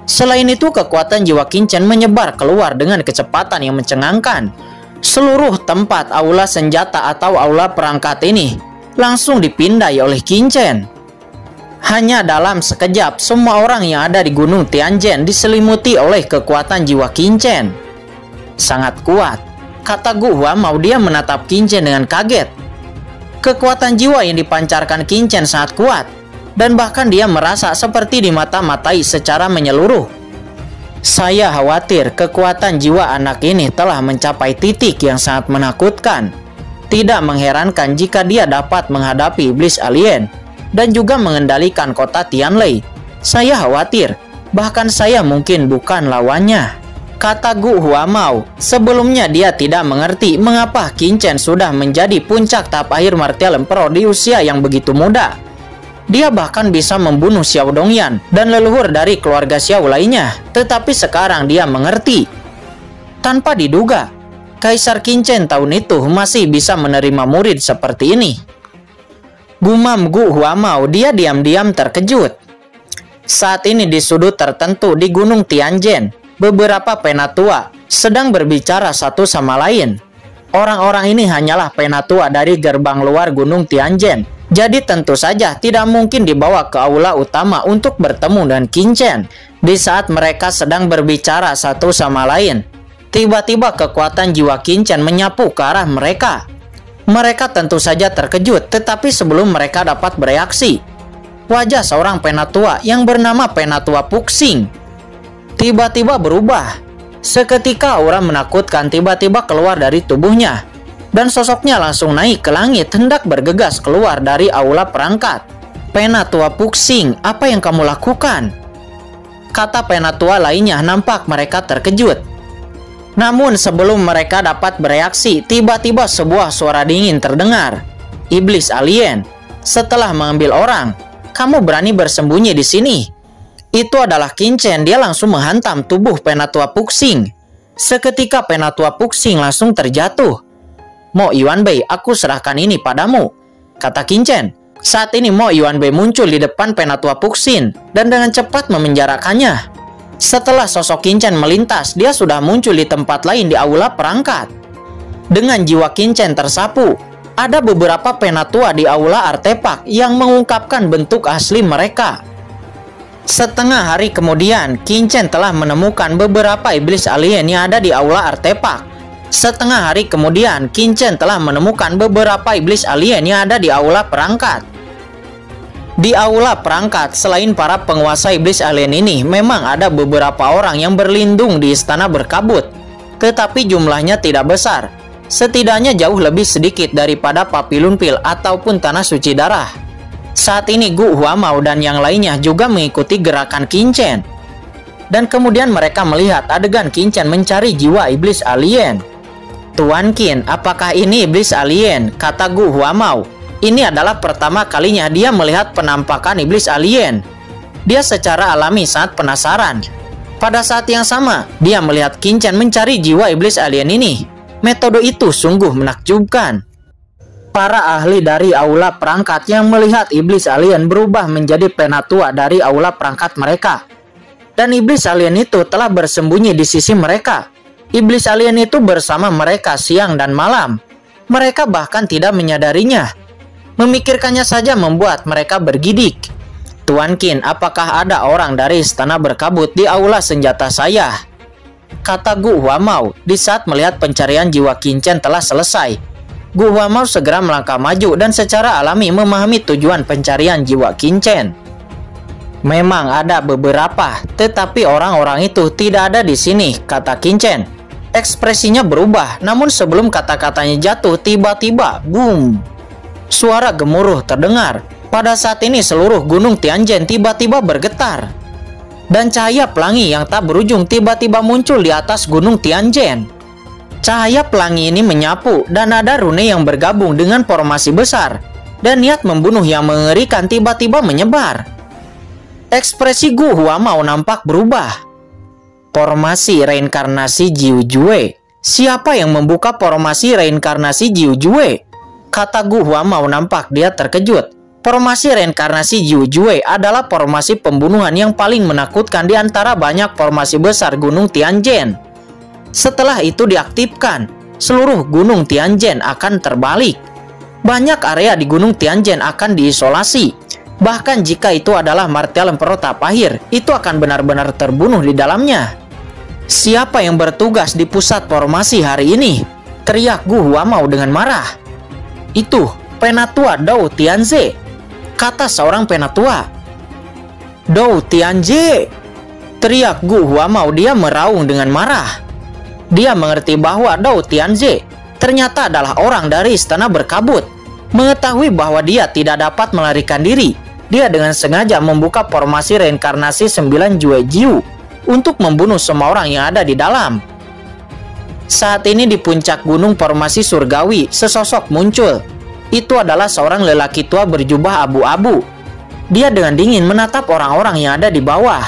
Selain itu, kekuatan jiwa Qin Zhen menyebar keluar dengan kecepatan yang mencengangkan. Seluruh tempat aula senjata atau aula perangkat ini langsung dipindai oleh Qin Zhen. Hanya dalam sekejap, semua orang yang ada di Gunung Tianzhen diselimuti oleh kekuatan jiwa Qin Zhen. Sangat kuat, kata Gu Huamao. Dia menatap Qin Zhen dengan kaget. Kekuatan jiwa yang dipancarkan Qin Zhen sangat kuat, dan bahkan dia merasa seperti dimata-matai secara menyeluruh. Saya khawatir kekuatan jiwa anak ini telah mencapai titik yang sangat menakutkan. Tidak mengherankan jika dia dapat menghadapi iblis alien dan juga mengendalikan kota Tianlei. Saya khawatir, bahkan saya mungkin bukan lawannya, kata Gu Huamao. Sebelumnya dia tidak mengerti mengapa Qin Zhen sudah menjadi puncak tahap akhir Martial Emperor di usia yang begitu muda. Dia bahkan bisa membunuh Xiao Dongyan dan leluhur dari keluarga Xiao lainnya. Tetapi sekarang dia mengerti. Tanpa diduga, Kaisar Qin Zhen tahun itu masih bisa menerima murid seperti ini. Gumam Gu Huamao. Dia diam-diam terkejut. Saat ini di sudut tertentu di Gunung Tianzhen, beberapa penatua sedang berbicara satu sama lain. Orang-orang ini hanyalah penatua dari gerbang luar Gunung Tianzhen. Jadi tentu saja tidak mungkin dibawa ke aula utama untuk bertemu dengan Qin Zhen. Di saat mereka sedang berbicara satu sama lain, tiba-tiba kekuatan jiwa Qin Zhen menyapu ke arah mereka. Mereka tentu saja terkejut, tetapi sebelum mereka dapat bereaksi, wajah seorang penatua yang bernama Penatua Puxing tiba-tiba berubah. Seketika aura menakutkan tiba-tiba keluar dari tubuhnya, dan sosoknya langsung naik ke langit hendak bergegas keluar dari aula perangkat. Penatua Puxing, apa yang kamu lakukan? Kata penatua lainnya. Nampak mereka terkejut. Namun sebelum mereka dapat bereaksi, tiba-tiba sebuah suara dingin terdengar. Iblis alien, setelah mengambil orang, kamu berani bersembunyi di sini? Itu adalah Qin Zhen. Dia langsung menghantam tubuh Penatua Puxing. Seketika Penatua Puxing langsung terjatuh. Mo Yuanbei, aku serahkan ini padamu, kata Qin Zhen. Saat ini Mo Yuanbei muncul di depan Penatua Puxing dan dengan cepat memenjarakannya. Setelah sosok Qin Zhen melintas, dia sudah muncul di tempat lain di aula perangkat. Dengan jiwa Qin Zhen tersapu, ada beberapa penatua di aula artefak yang mengungkapkan bentuk asli mereka. Setengah hari kemudian, Qin Zhen telah menemukan beberapa iblis alien yang ada di aula artefak. Setengah hari kemudian, Qin Zhen telah menemukan beberapa iblis alien yang ada di aula perangkat. Di aula perangkat, selain para penguasa iblis alien ini, memang ada beberapa orang yang berlindung di istana berkabut. Tetapi jumlahnya tidak besar. Setidaknya jauh lebih sedikit daripada Papillon Pil ataupun Tanah Suci Darah. Saat ini Gu Huamao dan yang lainnya juga mengikuti gerakan Qin Zhen. Dan kemudian mereka melihat adegan Qin Zhen mencari jiwa iblis alien. Tuan Qin, apakah ini iblis alien? Kata Gu Huamao. Ini adalah pertama kalinya dia melihat penampakan iblis alien. Dia secara alami sangat penasaran. Pada saat yang sama, dia melihat Qin Zhen mencari jiwa iblis alien ini. Metode itu sungguh menakjubkan. Para ahli dari aula perangkat yang melihat iblis alien berubah menjadi penatua dari aula perangkat mereka. Dan iblis alien itu telah bersembunyi di sisi mereka. Iblis alien itu bersama mereka siang dan malam. Mereka bahkan tidak menyadarinya. Memikirkannya saja membuat mereka bergidik. Tuan Qin, apakah ada orang dari istana berkabut di aula senjata saya? Kata Gu Huamao di saat melihat pencarian jiwa Qin Chen telah selesai. Gu Huamao segera melangkah maju dan secara alami memahami tujuan pencarian jiwa Qin Chen. Memang ada beberapa, tetapi orang-orang itu tidak ada di sini, kata Qin Chen. Ekspresinya berubah, namun sebelum kata-katanya jatuh, tiba-tiba, boom! Suara gemuruh terdengar. Pada saat ini seluruh gunung Tianjin tiba-tiba bergetar. Dan cahaya pelangi yang tak berujung tiba-tiba muncul di atas gunung Tianjin. Cahaya pelangi ini menyapu dan ada rune yang bergabung dengan formasi besar. Dan niat membunuh yang mengerikan tiba-tiba menyebar. Ekspresi Gu Huamao nampak berubah. Formasi reinkarnasi Jiu Jue. Siapa yang membuka formasi reinkarnasi Jiu Jue? Kata Gu Huamao nampak dia terkejut. Formasi reinkarnasi Jiu Jue adalah formasi pembunuhan yang paling menakutkan di antara banyak formasi besar gunung Tianjin. Setelah itu diaktifkan, seluruh gunung Tianjin akan terbalik. Banyak area di gunung Tianjin akan diisolasi. Bahkan jika itu adalah martial emperor Tapahir, itu akan benar-benar terbunuh di dalamnya. Siapa yang bertugas di pusat formasi hari ini? Teriak Gu Huamao dengan marah. Itu penatua Dou Tianze, kata seorang penatua. Dou Tianze, teriak Gu Huamao, dia meraung dengan marah. Dia mengerti bahwa Dou Tianze ternyata adalah orang dari istana berkabut. Mengetahui bahwa dia tidak dapat melarikan diri, dia dengan sengaja membuka formasi reinkarnasi 9 Jue Jiu untuk membunuh semua orang yang ada di dalam. Saat ini di puncak gunung formasi surgawi, sesosok muncul. Itu adalah seorang lelaki tua berjubah abu-abu. Dia dengan dingin menatap orang-orang yang ada di bawah.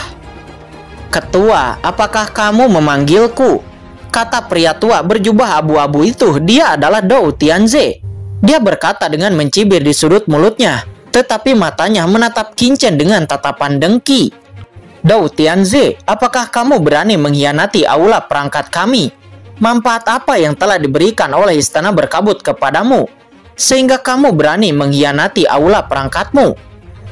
Ketua, apakah kamu memanggilku? Kata pria tua berjubah abu-abu itu. Dia adalah Dou Tianze. Dia berkata dengan mencibir di sudut mulutnya, tetapi matanya menatap Qin Chen dengan tatapan dengki. Dou Tianze, apakah kamu berani mengkhianati aula perangkat kami? Manfaat apa yang telah diberikan oleh istana berkabut kepadamu, sehingga kamu berani mengkhianati aula perangkatmu?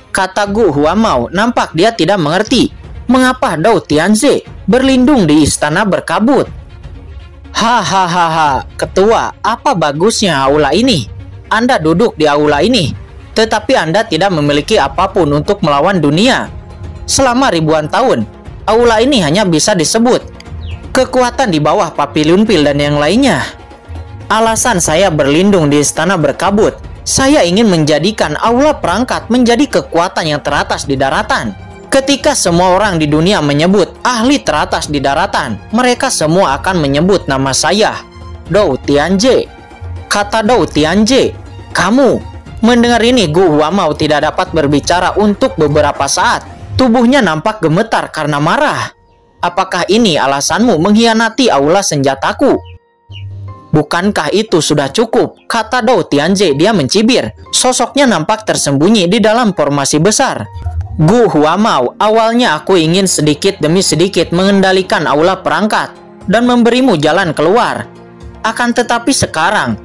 Kata Gu Huamao, nampak dia tidak mengerti mengapa Dou Tianze berlindung di istana berkabut. Hahaha, ketua, apa bagusnya aula ini? Anda duduk di aula ini, tetapi Anda tidak memiliki apapun untuk melawan dunia. Selama ribuan tahun, aula ini hanya bisa disebut kekuatan di bawah Papiliun Pil dan yang lainnya. Alasan saya berlindung di istana berkabut, saya ingin menjadikan aula perangkat menjadi kekuatan yang teratas di daratan. Ketika semua orang di dunia menyebut ahli teratas di daratan, mereka semua akan menyebut nama saya, Dou Tianze. Kata Dou Tianze, kamu. Mendengar ini, Gu Huamao tidak dapat berbicara untuk beberapa saat. Tubuhnya nampak gemetar karena marah. Apakah ini alasanmu mengkhianati aula senjataku? Bukankah itu sudah cukup? Kata Dou Tianze, dia mencibir. Sosoknya nampak tersembunyi di dalam formasi besar. Gu Huamao, awalnya aku ingin sedikit demi sedikit mengendalikan aula perangkat dan memberimu jalan keluar. Akan tetapi sekarang,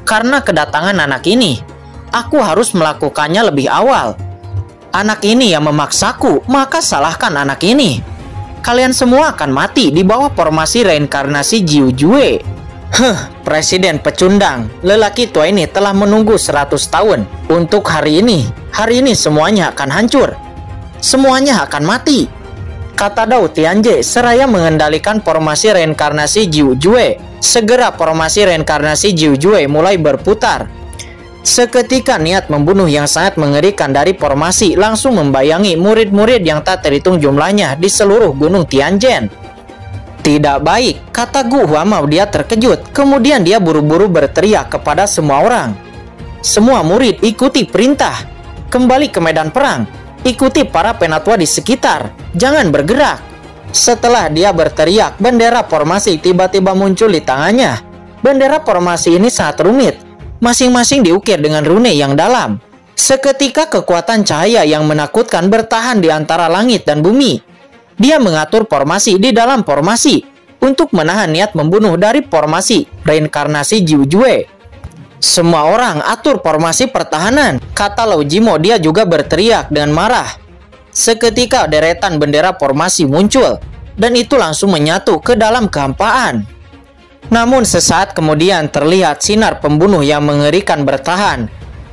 karena kedatangan anak ini, aku harus melakukannya lebih awal. Anak ini yang memaksaku, maka salahkan anak ini. Kalian semua akan mati di bawah formasi reinkarnasi Jiu Jue. Presiden pecundang, lelaki tua ini telah menunggu 100 tahun untuk hari ini. Hari ini semuanya akan hancur. Semuanya akan mati, kata Dou Tianze seraya mengendalikan formasi reinkarnasi Jiu Jue. Segera formasi reinkarnasi Jiu Jue mulai berputar. Seketika niat membunuh yang sangat mengerikan dari formasi langsung membayangi murid-murid yang tak terhitung jumlahnya di seluruh gunung Tianjin. Tidak baik, kata Gu Huamao, dia terkejut. Kemudian dia buru-buru berteriak kepada semua orang. Semua murid ikuti perintah. Kembali ke medan perang. Ikuti para penatua di sekitar. Jangan bergerak. Setelah dia berteriak, bendera formasi tiba-tiba muncul di tangannya. Bendera formasi ini sangat rumit. Masing-masing diukir dengan rune yang dalam. Seketika kekuatan cahaya yang menakutkan bertahan di antara langit dan bumi. Dia mengatur formasi di dalam formasi untuk menahan niat membunuh dari formasi reinkarnasi Jiu Jue. Semua orang atur formasi pertahanan, kata Lao Jimo. Dia juga berteriak dengan marah. Seketika deretan bendera formasi muncul, dan itu langsung menyatu ke dalam kehampaan. Namun sesaat kemudian terlihat sinar pembunuh yang mengerikan bertahan,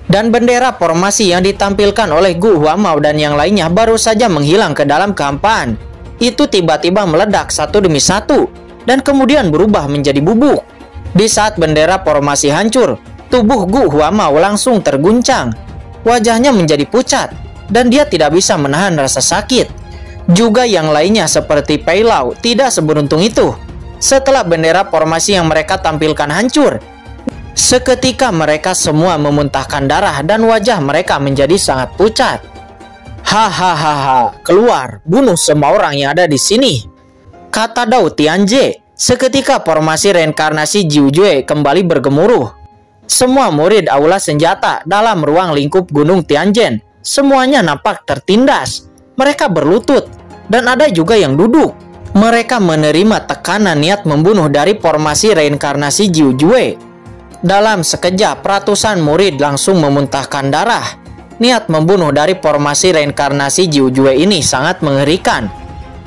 dan bendera formasi yang ditampilkan oleh Gu Huamao dan yang lainnya baru saja menghilang ke dalam kehampaan. Itu tiba-tiba meledak satu demi satu, dan kemudian berubah menjadi bubuk. Di saat bendera formasi hancur, tubuh Gu Huamao langsung terguncang. Wajahnya menjadi pucat, dan dia tidak bisa menahan rasa sakit. Juga yang lainnya seperti Pei Lao tidak seberuntung itu. Setelah bendera formasi yang mereka tampilkan hancur, seketika mereka semua memuntahkan darah dan wajah mereka menjadi sangat pucat. Hahaha, keluar, bunuh semua orang yang ada di sini, kata Dao Tianjie. Seketika formasi reinkarnasi Jiu Jue kembali bergemuruh. Semua murid aula senjata dalam ruang lingkup Gunung Tianjin semuanya nampak tertindas. Mereka berlutut, dan ada juga yang duduk. Mereka menerima tekanan niat membunuh dari formasi reinkarnasi Jiu Jue. Dalam sekejap, ratusan murid langsung memuntahkan darah. Niat membunuh dari formasi reinkarnasi Jiu Jue ini sangat mengerikan.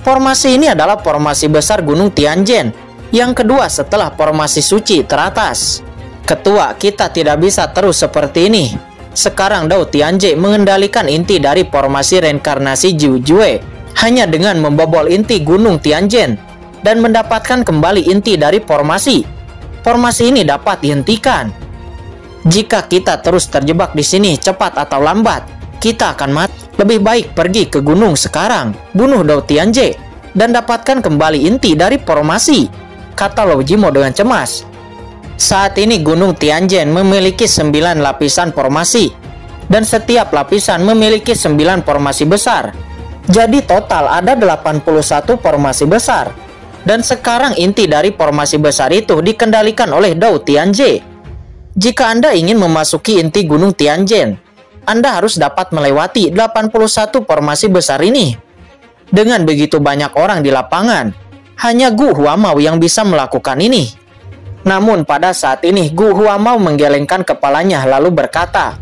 Formasi ini adalah formasi besar Gunung Tianjin, yang kedua setelah formasi suci teratas. Ketua, kita tidak bisa terus seperti ini. Sekarang Dao Tianjie mengendalikan inti dari formasi reinkarnasi Jiu Jue hanya dengan membobol inti Gunung Tianjin dan mendapatkan kembali inti dari formasi. Formasi ini dapat dihentikan. Jika kita terus terjebak di sini cepat atau lambat, kita akan mati. Lebih baik pergi ke gunung sekarang, bunuh Dao Tianjie, dan dapatkan kembali inti dari formasi, kata Lao Jimo dengan cemas. Saat ini Gunung Tianjin memiliki 9 lapisan formasi, dan setiap lapisan memiliki 9 formasi besar. Jadi total ada 81 formasi besar. Dan sekarang inti dari formasi besar itu dikendalikan oleh Dao Tianjie. Jika Anda ingin memasuki inti Gunung Tianjin, Anda harus dapat melewati 81 formasi besar ini. Dengan begitu banyak orang di lapangan, hanya Gu Huamao yang bisa melakukan ini. Namun pada saat ini Gu Huamao menggelengkan kepalanya lalu berkata,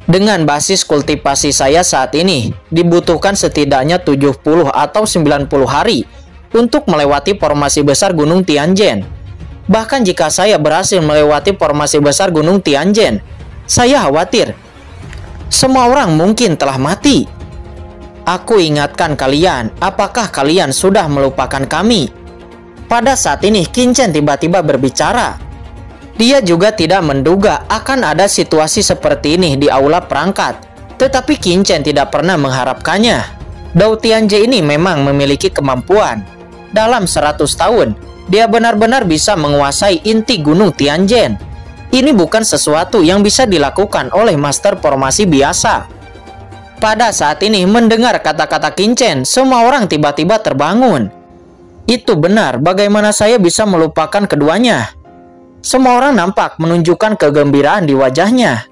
dengan basis kultivasi saya saat ini, dibutuhkan setidaknya 70 atau 90 hari untuk melewati formasi besar Gunung Tianjin. Bahkan jika saya berhasil melewati formasi besar Gunung Tianjin, saya khawatir semua orang mungkin telah mati. Aku ingatkan kalian, apakah kalian sudah melupakan kami? Pada saat ini Qin Chen tiba-tiba berbicara. Dia juga tidak menduga akan ada situasi seperti ini di aula perangkat. Tetapi Qin Chen tidak pernah mengharapkannya. Dao Tianjie ini memang memiliki kemampuan. Dalam 100 tahun, dia benar-benar bisa menguasai inti Gunung Tianjin. Ini bukan sesuatu yang bisa dilakukan oleh master formasi biasa. Pada saat ini mendengar kata-kata Qin Chen, semua orang tiba-tiba terbangun. Itu benar, bagaimana saya bisa melupakan keduanya? Semua orang nampak menunjukkan kegembiraan di wajahnya.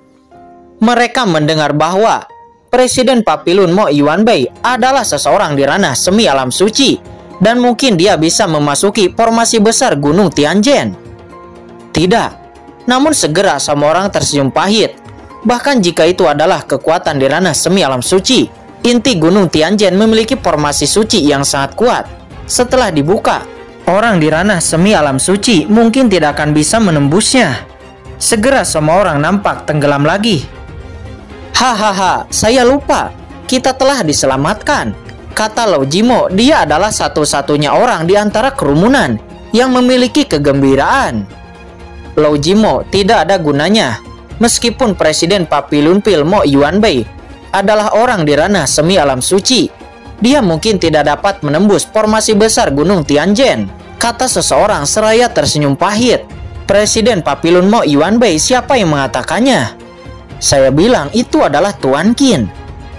Mereka mendengar bahwa Presiden Papilun Mo Yuanbei adalah seseorang di ranah semi alam suci, dan mungkin dia bisa memasuki formasi besar Gunung Tianjin. Tidak, namun segera semua orang tersenyum pahit. Bahkan jika itu adalah kekuatan di ranah semi alam suci, inti Gunung Tianjin memiliki formasi suci yang sangat kuat. Setelah dibuka, orang di ranah semi alam suci mungkin tidak akan bisa menembusnya. Segera semua orang nampak tenggelam lagi. Hahaha, saya lupa, kita telah diselamatkan, kata Lao Jimo. Dia adalah satu-satunya orang di antara kerumunan yang memiliki kegembiraan. Lao Jimo tidak ada gunanya. Meskipun Presiden Papilunpil Mo Yuanbei adalah orang di ranah semi alam suci, dia mungkin tidak dapat menembus formasi besar Gunung Tianjin, kata seseorang seraya tersenyum pahit. Presiden Papilun Mo Yuanbei, siapa yang mengatakannya? Saya bilang itu adalah Tuan Qin,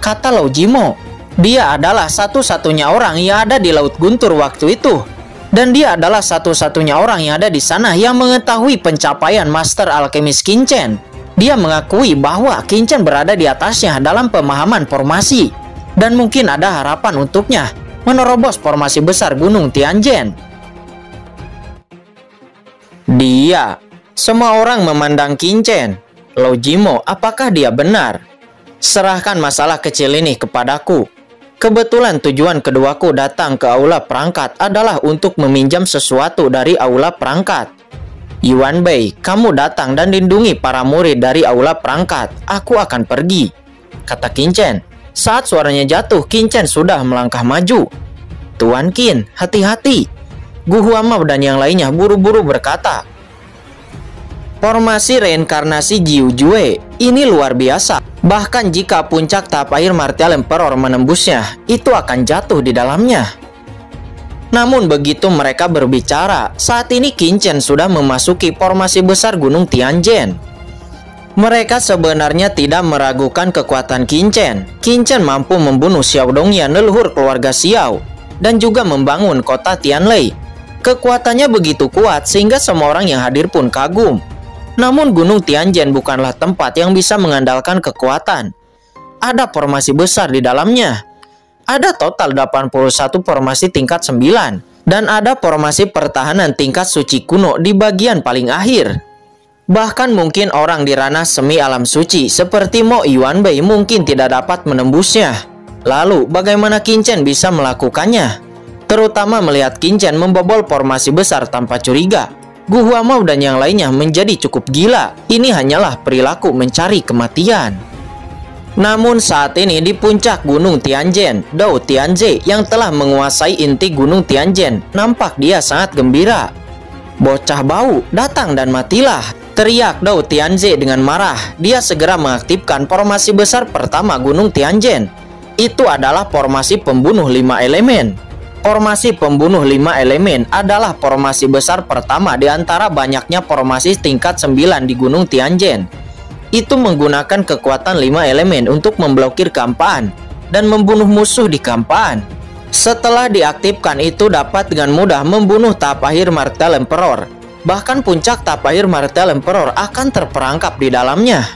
kata Lao Jimo. Dia adalah satu-satunya orang yang ada di Laut Guntur waktu itu. Dan dia adalah satu-satunya orang yang ada di sana yang mengetahui pencapaian Master Alkemis Qin Chen. Dia mengakui bahwa Qin Chen berada di atasnya dalam pemahaman formasi, dan mungkin ada harapan untuknya menerobos formasi besar Gunung Tianjin. Semua orang memandang Qin Chen. Lou Jimo, apakah dia benar? Serahkan masalah kecil ini kepadaku. Kebetulan tujuan keduaku datang ke aula perangkat adalah untuk meminjam sesuatu dari aula perangkat. Yuan Bei, kamu datang dan lindungi para murid dari aula perangkat. Aku akan pergi, kata Qin Chen. Saat suaranya jatuh, Qin Chen sudah melangkah maju. Tuan Qin, hati-hati. Gu Huamao dan yang lainnya buru-buru berkata. Formasi reinkarnasi Jiu Jue ini luar biasa. Bahkan jika puncak tahap akhir Martial Emperor menembusnya, itu akan jatuh di dalamnya. Namun begitu mereka berbicara, saat ini Qin Chen sudah memasuki formasi besar Gunung Tianjin. Mereka sebenarnya tidak meragukan kekuatan Qin Chen. Qin Chen mampu membunuh Xiao Dongyan, leluhur keluarga Xiao, dan juga membangun kota Tianlei. Kekuatannya begitu kuat sehingga semua orang yang hadir pun kagum. Namun Gunung Tianjin bukanlah tempat yang bisa mengandalkan kekuatan. Ada formasi besar di dalamnya. Ada total 81 formasi tingkat 9, dan ada formasi pertahanan tingkat suci kuno di bagian paling akhir. Bahkan mungkin orang di ranah semi alam suci seperti Mo Yuan Bei mungkin tidak dapat menembusnya. Lalu bagaimana Qin Chen bisa melakukannya? Terutama melihat Qin Chen membobol formasi besar tanpa curiga. Gu Huamao dan yang lainnya menjadi cukup gila. Ini hanyalah perilaku mencari kematian. Namun saat ini di puncak Gunung Tianjin, Dou Tianze yang telah menguasai inti Gunung Tianjin, nampak dia sangat gembira. Bocah bau, datang dan matilah, teriak Dou Tianze dengan marah. Dia segera mengaktifkan formasi besar pertama Gunung Tianjin. Itu adalah formasi pembunuh 5 elemen. Formasi pembunuh 5 elemen adalah formasi besar pertama di antara banyaknya formasi tingkat 9 di Gunung Tianjin. Itu menggunakan kekuatan 5 elemen untuk memblokir kampaan dan membunuh musuh di kampaan. Setelah diaktifkan, itu dapat dengan mudah membunuh tahap akhir Martial Emperor. Bahkan puncak tahap akhir Martial Emperor akan terperangkap di dalamnya.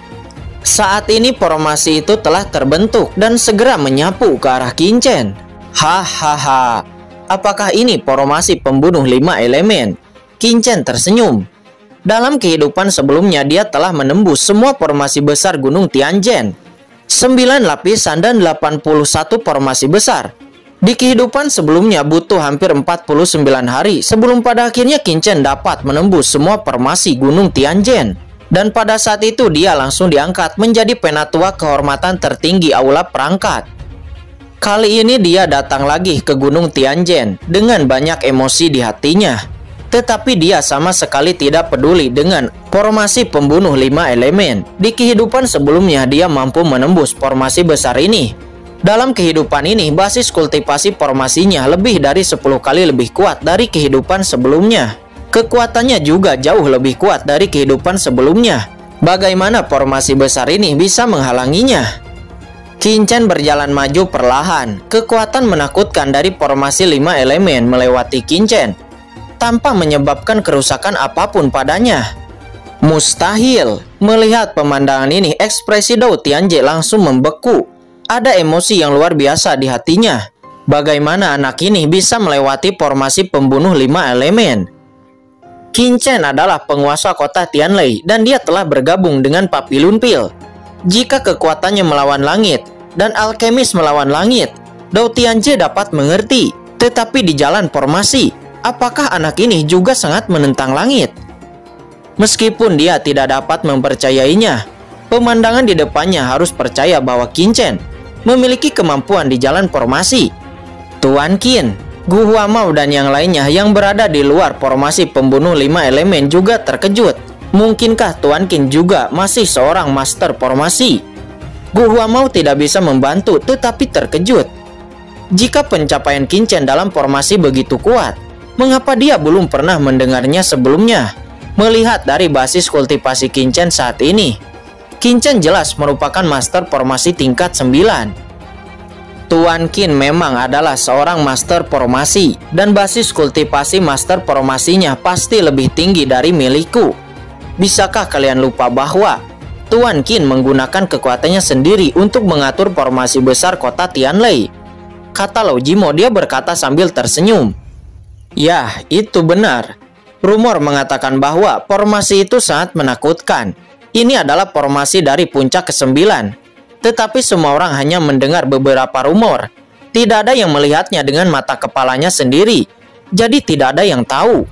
Saat ini formasi itu telah terbentuk dan segera menyapu ke arah Qin Chen. Hahaha, apakah ini formasi pembunuh 5 elemen? Qin Chen tersenyum. Dalam kehidupan sebelumnya dia telah menembus semua formasi besar Gunung Tianjin, 9 lapisan dan 81 formasi besar. Di kehidupan sebelumnya butuh hampir 49 hari sebelum pada akhirnya Qin Chen dapat menembus semua formasi Gunung Tianjin. Dan pada saat itu dia langsung diangkat menjadi penatua kehormatan tertinggi aula perangkat. Kali ini dia datang lagi ke Gunung Tianjin dengan banyak emosi di hatinya. Tetapi dia sama sekali tidak peduli dengan formasi pembunuh 5 elemen. Di kehidupan sebelumnya dia mampu menembus formasi besar ini. Dalam kehidupan ini basis kultivasi formasinya lebih dari 10 kali lebih kuat dari kehidupan sebelumnya. Kekuatannya juga jauh lebih kuat dari kehidupan sebelumnya. Bagaimana formasi besar ini bisa menghalanginya? Qin Chen berjalan maju perlahan. Kekuatan menakutkan dari formasi 5 elemen melewati Qin Chen tanpa menyebabkan kerusakan apapun padanya. Mustahil. Melihat pemandangan ini, ekspresi Dou Tianze langsung membeku. Ada emosi yang luar biasa di hatinya. Bagaimana anak ini bisa melewati formasi pembunuh 5 elemen? Qin Chen adalah penguasa kota Tianlei dan dia telah bergabung dengan Papillon Pill. Jika kekuatannya melawan langit dan alkemis melawan langit, Dou Tianze dapat mengerti. Tetapi di jalan formasi, apakah anak ini juga sangat menentang langit? Meskipun dia tidak dapat mempercayainya, pemandangan di depannya harus percaya bahwa Qin Chen memiliki kemampuan di jalan formasi. Tuan Qin, Gu Huamao dan yang lainnya yang berada di luar formasi pembunuh 5 elemen juga terkejut. Mungkinkah Tuan Qin juga masih seorang master formasi? Gu Huamao tidak bisa membantu tetapi terkejut. Jika pencapaian Qin Chen dalam formasi begitu kuat, mengapa dia belum pernah mendengarnya sebelumnya? Melihat dari basis kultivasi Qin Chen saat ini, Qin Chen jelas merupakan master formasi tingkat 9. Tuan Qin memang adalah seorang master formasi, dan basis kultivasi master formasinya pasti lebih tinggi dari milikku. Bisakah kalian lupa bahwa Tuan Qin menggunakan kekuatannya sendiri untuk mengatur formasi besar kota Tianlei. Kata Lao Jimo, dia berkata sambil tersenyum. Ya, itu benar. Rumor mengatakan bahwa formasi itu sangat menakutkan. Ini adalah formasi dari puncak ke-9. Tetapi semua orang hanya mendengar beberapa rumor. Tidak ada yang melihatnya dengan mata kepalanya sendiri. Jadi tidak ada yang tahu.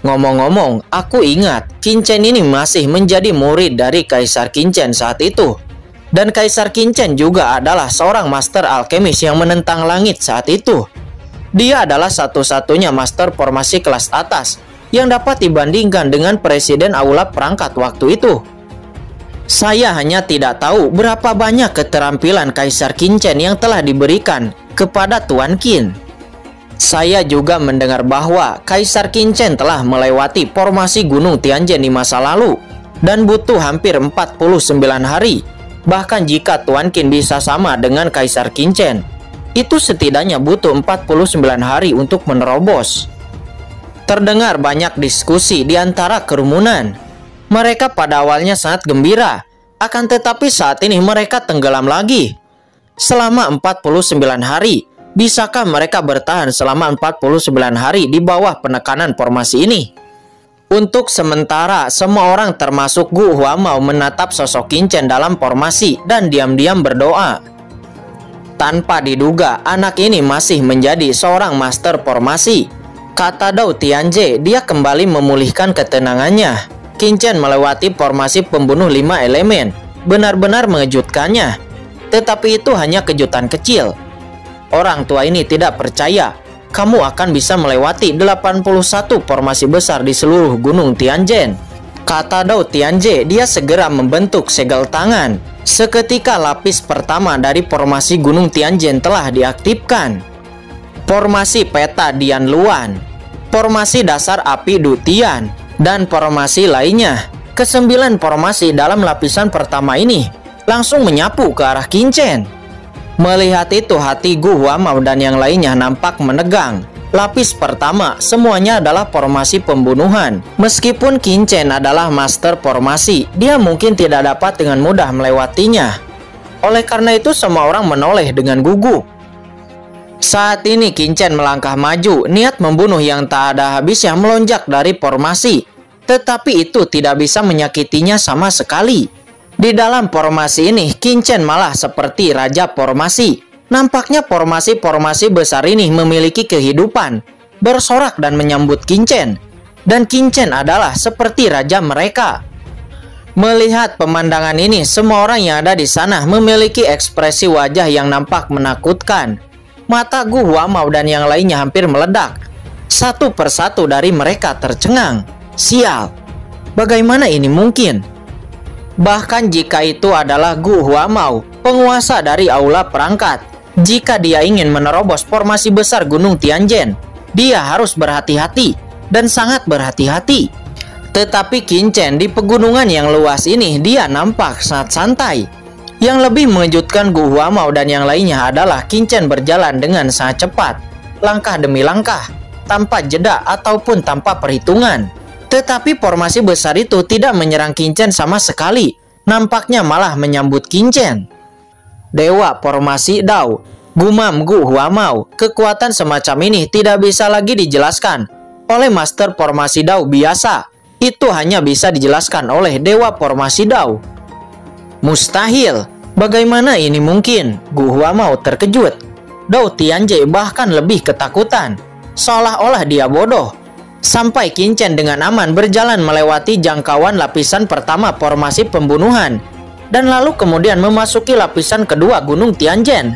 Ngomong-ngomong, aku ingat Qin Chen ini masih menjadi murid dari Kaisar Qin Chen saat itu. Dan Kaisar Qin Chen juga adalah seorang master alkemis yang menentang langit saat itu. Dia adalah satu-satunya master formasi kelas atas yang dapat dibandingkan dengan presiden aula perangkat waktu itu. Saya hanya tidak tahu berapa banyak keterampilan Kaisar Qin Chen yang telah diberikan kepada Tuan Qin. Saya juga mendengar bahwa Kaisar Qin Chen telah melewati formasi Gunung Tianjin di masa lalu dan butuh hampir 49 hari. Bahkan jika Tuan Qin bisa sama dengan Kaisar Qin Chen, itu setidaknya butuh 49 hari untuk menerobos. Terdengar banyak diskusi di antara kerumunan. Mereka pada awalnya sangat gembira, akan tetapi saat ini mereka tenggelam lagi. Selama 49 hari, bisakah mereka bertahan selama 49 hari di bawah penekanan formasi ini? Untuk sementara, semua orang termasuk Gu Huamao menatap sosok Qin Chen dalam formasi dan diam-diam berdoa. Tanpa diduga, anak ini masih menjadi seorang master formasi. Kata Dao Tianjie, dia kembali memulihkan ketenangannya. Qin Chen melewati formasi pembunuh 5 elemen. Benar-benar mengejutkannya. Tetapi itu hanya kejutan kecil. Orang tua ini tidak percaya kamu akan bisa melewati 81 formasi besar di seluruh Gunung Tianjin. Kata Dao Tianjie, dia segera membentuk segel tangan. Seketika lapis pertama dari formasi Gunung Tianjin telah diaktifkan. Formasi peta Dian Luan, formasi dasar api Dutian, dan formasi lainnya. Ke-9 formasi dalam lapisan pertama ini langsung menyapu ke arah Qin Chen. Melihat itu, hati Gu Huamao dan yang lainnya nampak menegang. Lapis pertama semuanya adalah formasi pembunuhan. Meskipun Qin Chen adalah master formasi, dia mungkin tidak dapat dengan mudah melewatinya. Oleh karena itu semua orang menoleh dengan gugup. Saat ini Qin Chen melangkah maju, niat membunuh yang tak ada habisnya melonjak dari formasi. Tetapi itu tidak bisa menyakitinya sama sekali. Di dalam formasi ini, Qin Chen malah seperti raja formasi. Nampaknya formasi-formasi besar ini memiliki kehidupan, bersorak dan menyambut Qin Chen. Dan Qin Chen adalah seperti raja mereka. Melihat pemandangan ini, semua orang yang ada di sana memiliki ekspresi wajah yang nampak menakutkan. Mata Gu Huamao dan yang lainnya hampir meledak. Satu persatu dari mereka tercengang. Sial, bagaimana ini mungkin? Bahkan jika itu adalah Gu Huamao, penguasa dari aula perangkat, jika dia ingin menerobos formasi besar Gunung Tianjin, dia harus berhati-hati dan sangat berhati-hati. Tetapi Qin Chen di pegunungan yang luas ini, dia nampak sangat santai. Yang lebih mengejutkan Gu Huamao dan yang lainnya adalah Qin Chen berjalan dengan sangat cepat, langkah demi langkah, tanpa jeda ataupun tanpa perhitungan. Tetapi formasi besar itu tidak menyerang Qin Chen sama sekali. Nampaknya malah menyambut Qin Chen. Dewa formasi Dao, gumam Gu Huamao, kekuatan semacam ini tidak bisa lagi dijelaskan oleh master formasi Dao biasa. Itu hanya bisa dijelaskan oleh dewa formasi Dao. Mustahil, bagaimana ini mungkin? Gu Huamao terkejut. Dao Tianjie bahkan lebih ketakutan, seolah-olah dia bodoh. Sampai Qin Chen dengan aman berjalan melewati jangkauan lapisan pertama formasi pembunuhan, dan lalu kemudian memasuki lapisan kedua Gunung Tianjin.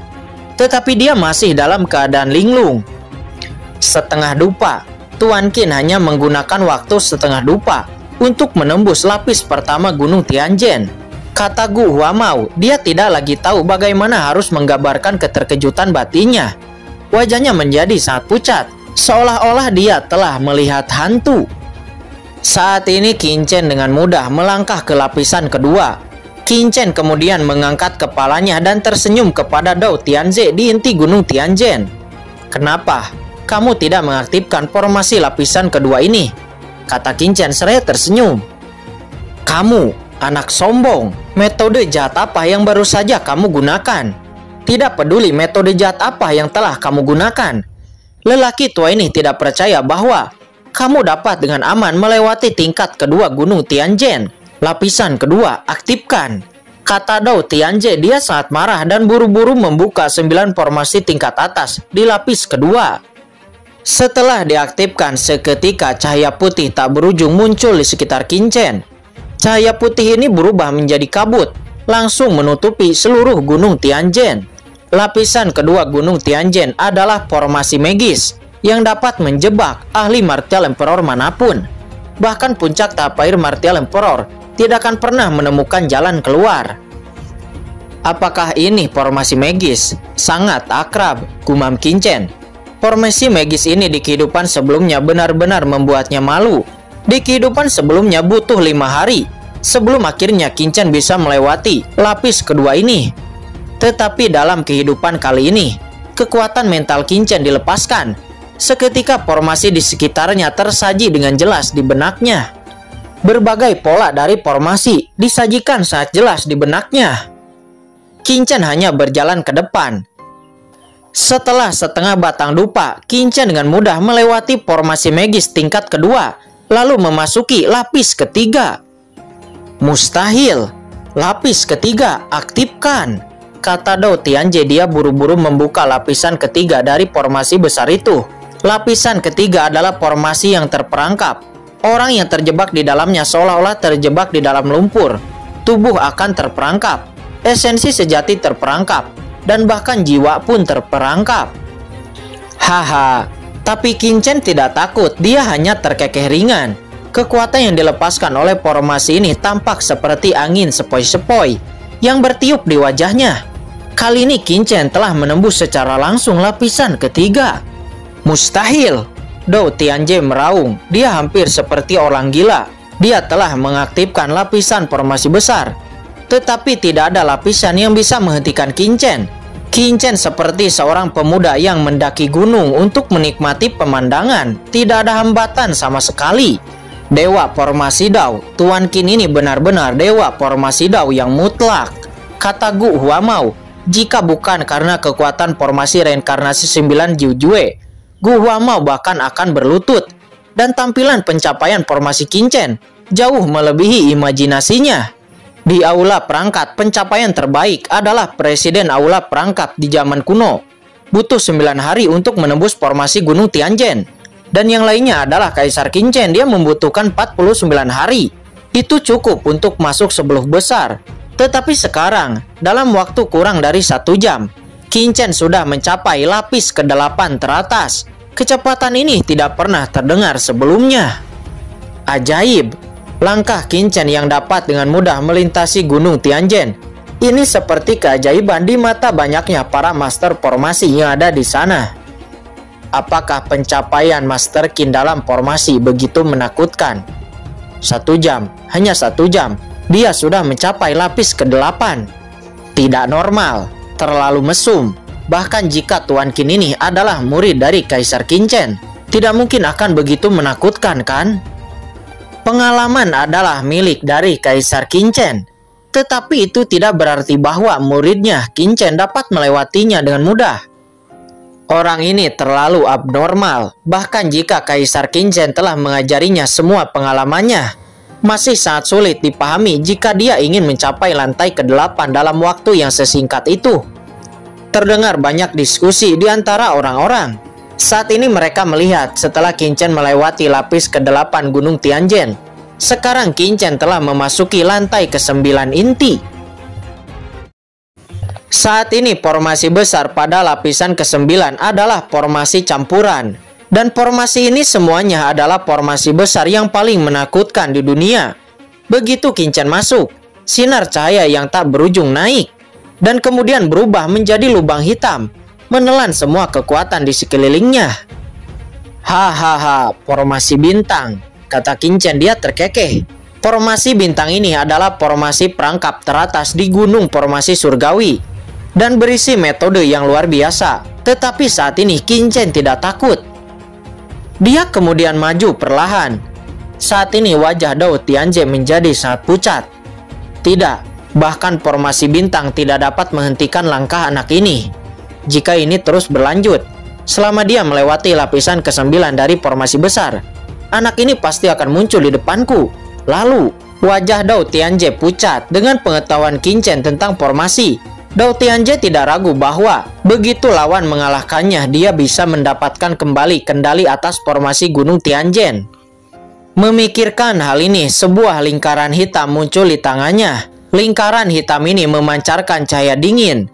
Tetapi dia masih dalam keadaan linglung. Setengah dupa, Tuan Qin hanya menggunakan waktu setengah dupa untuk menembus lapis pertama Gunung Tianjin. Kata Gu Huamao, dia tidak lagi tahu bagaimana harus menggambarkan keterkejutan batinnya. Wajahnya menjadi sangat pucat, seolah-olah dia telah melihat hantu. Saat ini Qin Chen dengan mudah melangkah ke lapisan kedua. Qin Chen kemudian mengangkat kepalanya dan tersenyum kepada Dao Tianjie di inti Gunung Tianjin. Kenapa kamu tidak mengaktifkan formasi lapisan kedua ini? Kata Qin Chen seraya tersenyum. Kamu Anak sombong, metode jahat apa yang baru saja kamu gunakan? Tidak peduli metode jahat apa yang telah kamu gunakan. Lelaki tua ini tidak percaya bahwa kamu dapat dengan aman melewati tingkat kedua Gunung Tianjin. Lapisan kedua, aktifkan. Kata Dao Tianjie, dia sangat marah dan buru-buru membuka 9 formasi tingkat atas di lapis kedua. Setelah diaktifkan, seketika cahaya putih tak berujung muncul di sekitar Qin. Cahaya putih ini berubah menjadi kabut, langsung menutupi seluruh Gunung Tianjin. Lapisan kedua Gunung Tianjin adalah formasi magis yang dapat menjebak ahli Martial Emperor manapun. Bahkan puncak tahap air Martial Emperor tidak akan pernah menemukan jalan keluar. Apakah ini formasi magis? Sangat akrab, gumam Qin. Formasi magis ini di kehidupan sebelumnya benar-benar membuatnya malu. Di kehidupan sebelumnya butuh 5 hari sebelum akhirnya Qin bisa melewati lapis kedua ini. Tetapi dalam kehidupan kali ini, kekuatan mental Qin dilepaskan. Seketika formasi di sekitarnya tersaji dengan jelas di benaknya. Berbagai pola dari formasi disajikan sangat jelas di benaknya. Qin hanya berjalan ke depan. Setelah setengah batang dupa, Qin dengan mudah melewati formasi magis tingkat kedua, lalu memasuki lapis ketiga. Mustahil. Lapis ketiga, aktifkan. Kata Dao Tianjie, dia buru-buru membuka lapisan ketiga dari formasi besar itu. Lapisan ketiga adalah formasi yang terperangkap. Orang yang terjebak di dalamnya seolah-olah terjebak di dalam lumpur. Tubuh akan terperangkap, esensi sejati terperangkap, dan bahkan jiwa pun terperangkap. Haha, tapi Qin tidak takut, dia hanya terkekeh ringan. Kekuatan yang dilepaskan oleh formasi ini tampak seperti angin sepoi-sepoi yang bertiup di wajahnya. Kali ini Qin telah menembus secara langsung lapisan ketiga. Mustahil. Dao Tianjie meraung, dia hampir seperti orang gila. Dia telah mengaktifkan lapisan formasi besar, tetapi tidak ada lapisan yang bisa menghentikan Qin. Qin seperti seorang pemuda yang mendaki gunung untuk menikmati pemandangan. Tidak ada hambatan sama sekali. Dewa formasi Dao, Tuan Qin ini benar-benar dewa formasi Dao yang mutlak. Kata Gu Huamao, jika bukan karena kekuatan formasi reinkarnasi 9 Jiujue, Gu Huamao bahkan akan berlutut. Dan tampilan pencapaian formasi Qin jauh melebihi imajinasinya. Di aula perangkat, pencapaian terbaik adalah presiden aula perangkat di zaman kuno. Butuh 9 hari untuk menembus formasi Gunung Tianjin. Dan yang lainnya adalah Kaisar Qin, dia membutuhkan 49 hari. Itu cukup untuk masuk 10 besar. Tetapi sekarang, dalam waktu kurang dari 1 jam, Qin sudah mencapai lapis ke-8 teratas. Kecepatan ini tidak pernah terdengar sebelumnya. Ajaib. Langkah Qin yang dapat dengan mudah melintasi Gunung Tianjin. Ini seperti keajaiban di mata banyaknya para master formasi yang ada di sana. Apakah pencapaian Master Qin dalam formasi begitu menakutkan? 1 jam, hanya 1 jam, dia sudah mencapai lapis ke-8. Tidak normal, terlalu mesum. Bahkan jika Tuan Qin ini adalah murid dari Kaisar Qin, tidak mungkin akan begitu menakutkan, kan? Pengalaman adalah milik dari Kaisar Qin, tetapi itu tidak berarti bahwa muridnya Qin dapat melewatinya dengan mudah. Orang ini terlalu abnormal. Bahkan jika Kaisar Qin telah mengajarinya semua pengalamannya, masih sangat sulit dipahami jika dia ingin mencapai lantai ke-8 dalam waktu yang sesingkat itu. Terdengar banyak diskusi di antara orang-orang. Saat ini mereka melihat setelah Qin melewati lapis ke-8 Gunung Tianjin, sekarang Qin telah memasuki lantai ke-9 inti. Saat ini formasi besar pada lapisan ke-9 adalah formasi campuran. Dan formasi ini semuanya adalah formasi besar yang paling menakutkan di dunia. Begitu Qin masuk, sinar cahaya yang tak berujung naik. Dan kemudian berubah menjadi lubang hitam, menelan semua kekuatan di sekelilingnya. Hahaha, formasi bintang, kata Qin, dia terkekeh. Formasi bintang ini adalah formasi perangkap teratas di gunung formasi surgawi. Dan berisi metode yang luar biasa. Tetapi saat ini Qin tidak takut. Dia kemudian maju perlahan. Saat ini wajah Dao Tianjie menjadi sangat pucat. Tidak, bahkan formasi bintang tidak dapat menghentikan langkah anak ini. Jika ini terus berlanjut, selama dia melewati lapisan ke-9 dari formasi besar, anak ini pasti akan muncul di depanku. Lalu, wajah Dou Tianjie pucat dengan pengetahuan Qin Chen tentang formasi. Dou Tianjie tidak ragu bahwa begitu lawan mengalahkannya, dia bisa mendapatkan kembali kendali atas formasi Gunung Tianjin. Memikirkan hal ini, sebuah lingkaran hitam muncul di tangannya. Lingkaran hitam ini memancarkan cahaya dingin.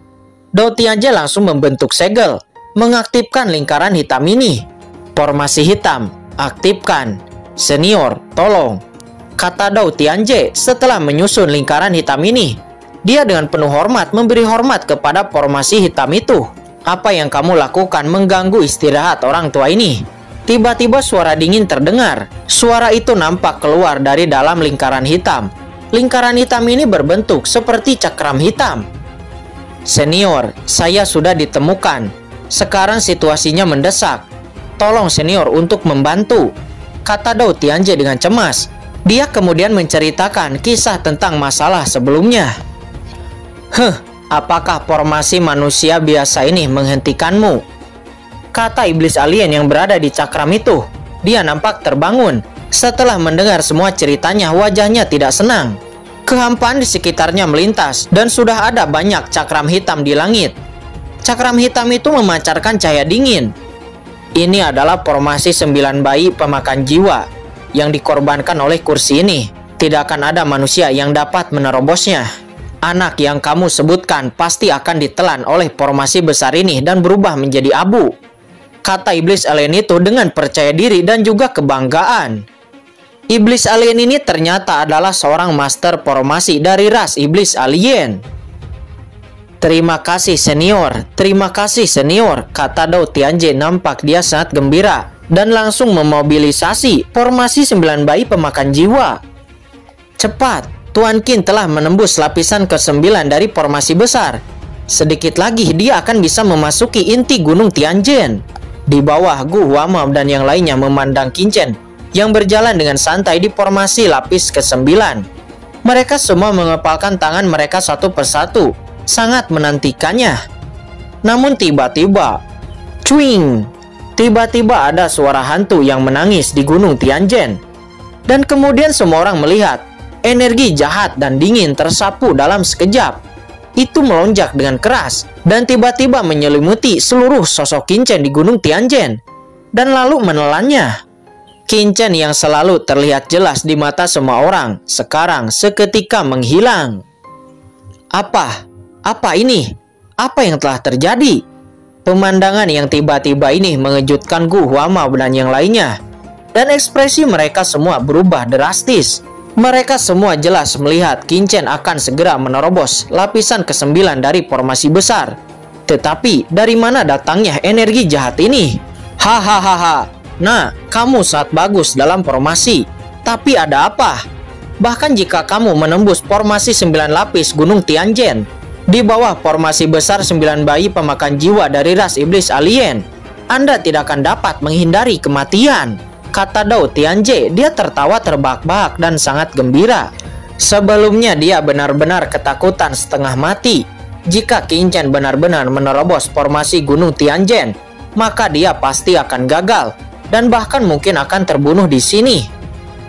Dou Tianjie langsung membentuk segel, mengaktifkan lingkaran hitam ini. Formasi hitam, aktifkan. Senior, tolong, kata Dou Tianjie setelah menyusun lingkaran hitam ini. Dia dengan penuh hormat memberi hormat kepada formasi hitam itu. Apa yang kamu lakukan mengganggu istirahat orang tua ini? Tiba-tiba suara dingin terdengar. Suara itu nampak keluar dari dalam lingkaran hitam. Lingkaran hitam ini berbentuk seperti cakram hitam. Senior, saya sudah ditemukan. Sekarang situasinya mendesak. Tolong senior untuk membantu, kata Dou Tianjie dengan cemas. Dia kemudian menceritakan kisah tentang masalah sebelumnya. Apakah formasi manusia biasa ini menghentikanmu? Kata iblis alien yang berada di cakram itu. Dia nampak terbangun. Setelah mendengar semua ceritanya, wajahnya tidak senang. Kehampaan di sekitarnya melintas dan sudah ada banyak cakram hitam di langit. Cakram hitam itu memancarkan cahaya dingin. Ini adalah formasi 9 bayi pemakan jiwa yang dikorbankan oleh kursi ini. Tidak akan ada manusia yang dapat menerobosnya. Anak yang kamu sebutkan pasti akan ditelan oleh formasi besar ini dan berubah menjadi abu, kata iblis alien itu dengan percaya diri dan juga kebanggaan. Iblis alien ini ternyata adalah seorang master formasi dari ras iblis alien. Terima kasih senior, kata Dou Tianjie. Nampak dia sangat gembira dan langsung memobilisasi formasi 9 bayi pemakan jiwa. Cepat, Tuan Qin telah menembus lapisan ke-9 dari formasi besar. Sedikit lagi dia akan bisa memasuki inti Gunung Tianjin. Di bawah, Gu Huama dan yang lainnya memandang Qin Chen yang berjalan dengan santai di formasi lapis ke-9. Mereka semua mengepalkan tangan mereka satu persatu, sangat menantikannya. Namun tiba-tiba, cuing! Tiba-tiba ada suara hantu yang menangis di Gunung Tianjin. Dan kemudian semua orang melihat energi jahat dan dingin tersapu dalam sekejap. Itu melonjak dengan keras dan tiba-tiba menyelimuti seluruh sosok Qin Chen di Gunung Tianjin dan lalu menelannya. Qin Chen yang selalu terlihat jelas di mata semua orang sekarang seketika menghilang. Apa ini? Apa yang telah terjadi? Pemandangan yang tiba-tiba ini mengejutkan Gu Huama dan yang lainnya, dan ekspresi mereka semua berubah drastis. Mereka semua jelas melihat Qin Chen akan segera menerobos lapisan ke-9 dari formasi besar. Tetapi dari mana datangnya energi jahat ini? Hahaha. Nah, kamu sangat bagus dalam formasi. Tapi ada apa? Bahkan jika kamu menembus formasi 9 lapis Gunung Tianjin, di bawah formasi besar 9 bayi pemakan jiwa dari ras iblis alien, Anda tidak akan dapat menghindari kematian, kata Dou Tianjie. Dia tertawa terbahak-bahak dan sangat gembira. Sebelumnya dia benar-benar ketakutan setengah mati. Jika Qin Chen benar-benar menerobos formasi Gunung Tianjin, maka dia pasti akan gagal dan bahkan mungkin akan terbunuh di sini.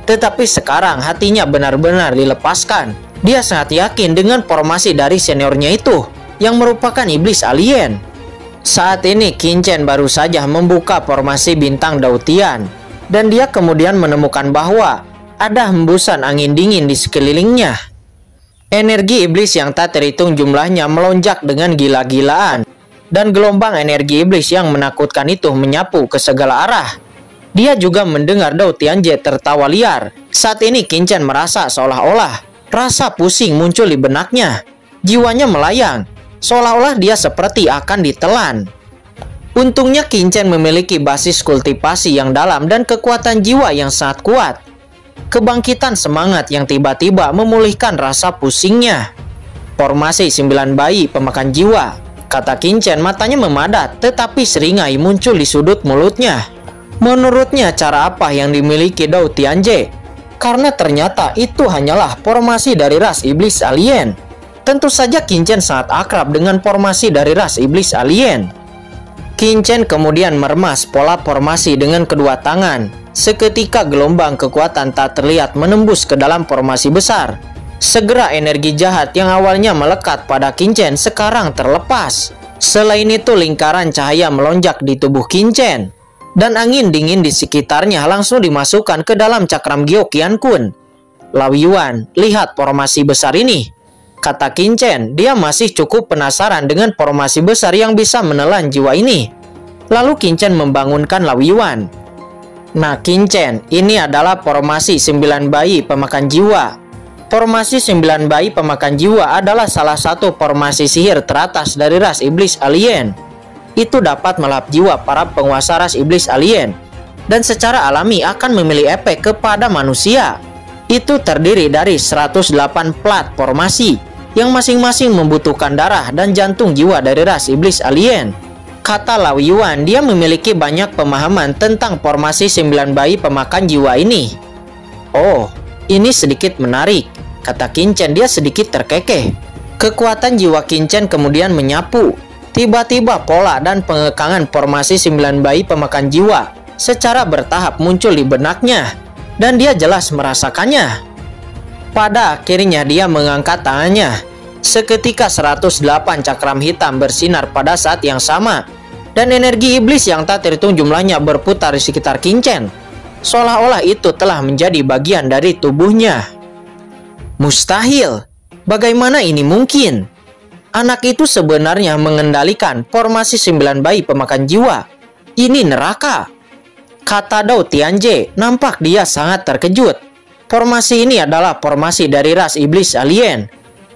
Tetapi sekarang hatinya benar-benar dilepaskan. Dia sangat yakin dengan formasi dari seniornya itu yang merupakan iblis alien. Saat ini Qin Chen baru saja membuka formasi bintang Dou Tian. Dan dia kemudian menemukan bahwa ada hembusan angin dingin di sekelilingnya. Energi iblis yang tak terhitung jumlahnya melonjak dengan gila-gilaan. Dan gelombang energi iblis yang menakutkan itu menyapu ke segala arah. Dia juga mendengar Dou Tianjie tertawa liar. Saat ini Qin Chen merasa seolah-olah rasa pusing muncul di benaknya. Jiwanya melayang, seolah-olah dia seperti akan ditelan. Untungnya Qin Chen memiliki basis kultivasi yang dalam dan kekuatan jiwa yang sangat kuat. Kebangkitan semangat yang tiba-tiba memulihkan rasa pusingnya. Formasi 9 bayi pemakan jiwa, kata Qin Chen. Matanya memadat tetapi seringai muncul di sudut mulutnya. Menurutnya cara apa yang dimiliki Dou Tianjie? karena ternyata itu hanyalah formasi dari ras iblis alien. Tentu saja Qin-Chen sangat akrab dengan formasi dari ras iblis alien. Qin-Chen kemudian meremas pola formasi dengan kedua tangan. Seketika gelombang kekuatan tak terlihat menembus ke dalam formasi besar. Segera energi jahat yang awalnya melekat pada Qin-Chen sekarang terlepas. Selain itu lingkaran cahaya melonjak di tubuh Qin-Chen. Dan angin dingin di sekitarnya langsung dimasukkan ke dalam cakram Gyo Qian Kun. Lao Yuan, lihat formasi besar ini, kata Qin-Chen. Dia masih cukup penasaran dengan formasi besar yang bisa menelan jiwa ini. Lalu Qin-Chen membangunkan Lao Yuan. Nah Qin-Chen, ini adalah formasi 9 bayi pemakan jiwa. Formasi 9 bayi pemakan jiwa adalah salah satu formasi sihir teratas dari ras iblis alien. Itu dapat melahap jiwa para penguasa ras iblis alien dan secara alami akan memiliki efek kepada manusia. Itu terdiri dari 108 plat formasi yang masing-masing membutuhkan darah dan jantung jiwa dari ras iblis alien. Kata Lao Yuan, dia memiliki banyak pemahaman tentang formasi 9 bayi pemakan jiwa ini. Oh, ini sedikit menarik, kata Qin-Chen. Dia sedikit terkekeh. Kekuatan jiwa Qin-Chen kemudian menyapu. Tiba-tiba pola dan pengekangan formasi 9 bayi pemakan jiwa secara bertahap muncul di benaknya, dan dia jelas merasakannya. Pada akhirnya dia mengangkat tangannya. Seketika 108 cakram hitam bersinar pada saat yang sama, dan energi iblis yang tak terhitung jumlahnya berputar di sekitar Qin-Chen, seolah-olah itu telah menjadi bagian dari tubuhnya. Mustahil, bagaimana ini mungkin? Anak itu sebenarnya mengendalikan formasi 9 bayi pemakan jiwa. Ini neraka, kata Dou Tianjie. Nampak dia sangat terkejut. Formasi ini adalah formasi dari ras iblis alien.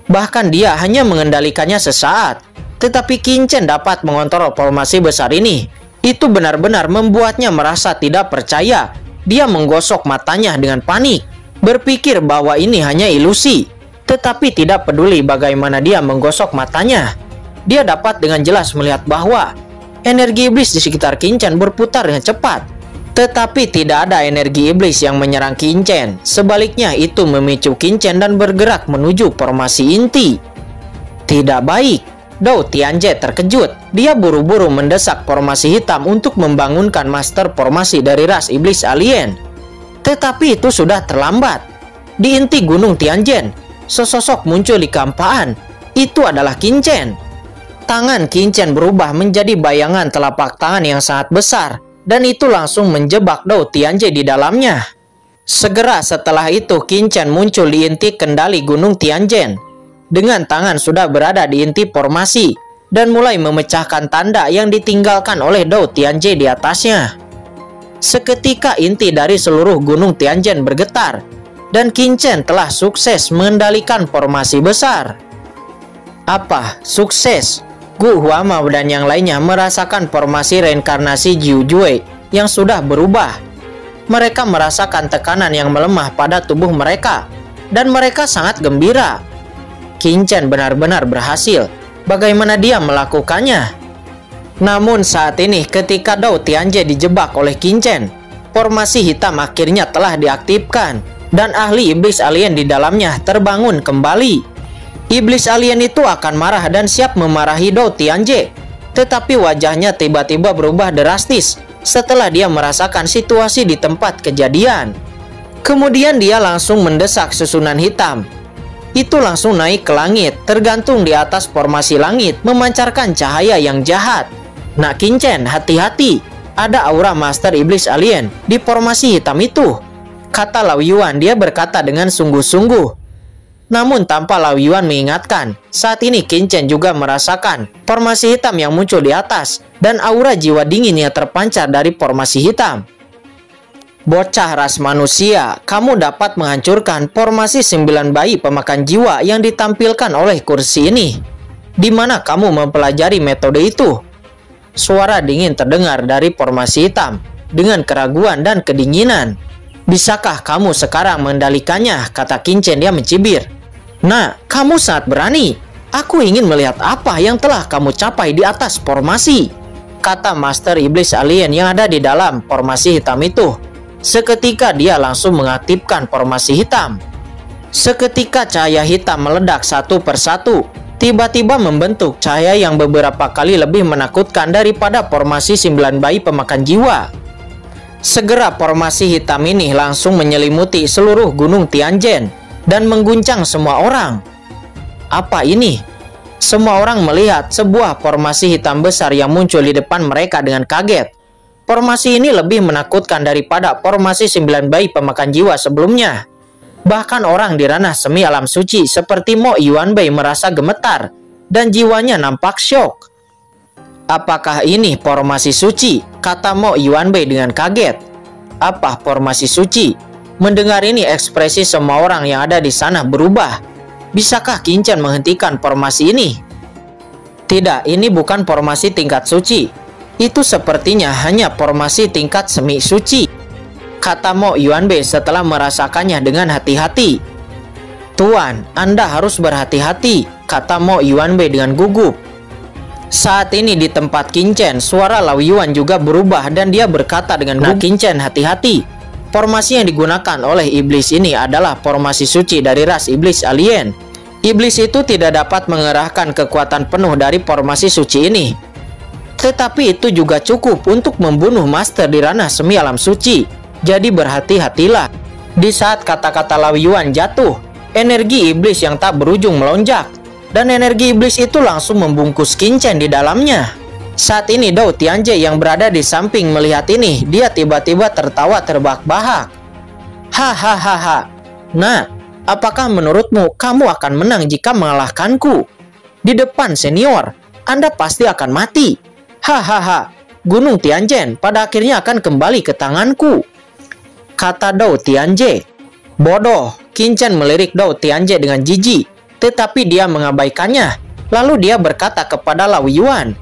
Bahkan dia hanya mengendalikannya sesaat. Tetapi Qin-Chen dapat mengontrol formasi besar ini. Itu benar-benar membuatnya merasa tidak percaya. Dia menggosok matanya dengan panik, berpikir bahwa ini hanya ilusi. Tetapi tidak peduli bagaimana dia menggosok matanya, dia dapat dengan jelas melihat bahwa energi iblis di sekitar Qin-Chen berputar dengan cepat. Tetapi tidak ada energi iblis yang menyerang Qin-Chen. Sebaliknya itu memicu Qin-Chen dan bergerak menuju formasi inti. Tidak baik, Dou Tianjie terkejut. Dia buru-buru mendesak formasi hitam untuk membangunkan master formasi dari ras iblis alien. Tetapi itu sudah terlambat. Di inti gunung Tianjin, sesosok muncul di kehampaan. Itu adalah Qin-Chen. Tangan Qin-Chen berubah menjadi bayangan telapak tangan yang sangat besar, dan itu langsung menjebak Dou Tianjie di dalamnya. Segera setelah itu Qin-Chen muncul di inti kendali gunung Tianjin. Dengan tangan sudah berada di inti formasi dan mulai memecahkan tanda yang ditinggalkan oleh Dou Tianjie di atasnya. Seketika inti dari seluruh gunung Tianjin bergetar, dan Qin-Chen telah sukses mengendalikan formasi besar. Apa? Sukses? Gu Huama dan yang lainnya merasakan formasi reinkarnasi Jiu Jue yang sudah berubah. Mereka merasakan tekanan yang melemah pada tubuh mereka, dan mereka sangat gembira. Qin-Chen benar-benar berhasil. Bagaimana dia melakukannya? Namun saat ini ketika Dou Tianjie dijebak oleh Qin-Chen, formasi hitam akhirnya telah diaktifkan. Dan ahli iblis alien di dalamnya terbangun kembali. Iblis alien itu akan marah dan siap memarahi Dou Tianjie. Tetapi wajahnya tiba-tiba berubah drastis setelah dia merasakan situasi di tempat kejadian. Kemudian dia langsung mendesak susunan hitam. Itu langsung naik ke langit, tergantung di atas formasi langit, memancarkan cahaya yang jahat. Nah Qin-Chen, hati-hati, ada aura master iblis alien di formasi hitam itu, kata Lao Yuan. Dia berkata dengan sungguh-sungguh. Namun tanpa Lao Yuan mengingatkan, saat ini Qin-Chen juga merasakan formasi hitam yang muncul di atas dan aura jiwa dingin yang terpancar dari formasi hitam. Bocah ras manusia, kamu dapat menghancurkan formasi 9 bayi pemakan jiwa yang ditampilkan oleh kursi ini. Di mana kamu mempelajari metode itu? Suara dingin terdengar dari formasi hitam dengan keraguan dan kedinginan. Bisakah kamu sekarang mengendalikannya? Kata Qin-Chen. Dia mencibir. Nah, kamu sangat berani. Aku ingin melihat apa yang telah kamu capai di atas formasi, kata master iblis alien yang ada di dalam formasi hitam itu. Seketika dia langsung mengaktifkan formasi hitam. Seketika cahaya hitam meledak satu persatu, tiba-tiba membentuk cahaya yang beberapa kali lebih menakutkan daripada formasi 9 bayi pemakan jiwa. Segera formasi hitam ini langsung menyelimuti seluruh gunung Tianjin dan mengguncang semua orang. Apa ini? Semua orang melihat sebuah formasi hitam besar yang muncul di depan mereka dengan kaget. Formasi ini lebih menakutkan daripada formasi 9 bayi pemakan jiwa sebelumnya. Bahkan orang di ranah semi alam suci seperti Mo Yuanbei merasa gemetar dan jiwanya nampak syok. Apakah ini formasi suci? Kata Mo Yuanbei dengan kaget. Apa formasi suci? Mendengar ini ekspresi semua orang yang ada di sana berubah. Bisakah Qin Chen menghentikan formasi ini? Tidak, ini bukan formasi tingkat suci. Itu sepertinya hanya formasi tingkat semi suci, kata Mo Yuanbei setelah merasakannya dengan hati-hati. Tuan, Anda harus berhati-hati, kata Mo Yuanbei dengan gugup. Saat ini di tempat Qin Chen, suara Lao Yuan juga berubah dan dia berkata dengan gugup, Qin Chen, hati-hati. Formasi yang digunakan oleh iblis ini adalah formasi suci dari ras iblis alien. Iblis itu tidak dapat mengerahkan kekuatan penuh dari formasi suci ini. Tetapi itu juga cukup untuk membunuh master di ranah semi alam suci. Jadi berhati-hatilah. Di saat kata-kata Lao Yuan jatuh, energi iblis yang tak berujung melonjak. Dan energi iblis itu langsung membungkus Qin Chen di dalamnya. Saat ini Dou Tianjie yang berada di samping melihat ini, dia tiba-tiba tertawa terbahak-bahak. Hahaha. Nah, apakah menurutmu kamu akan menang jika mengalahkanku? Di depan senior, Anda pasti akan mati. Hahaha. Gunung Tianjin pada akhirnya akan kembali ke tanganku, kata Dou Tianjie. Bodoh, Qin Chen melirik Dou Tianjie dengan jijik, tetapi dia mengabaikannya. Lalu dia berkata kepada Lao Yuan,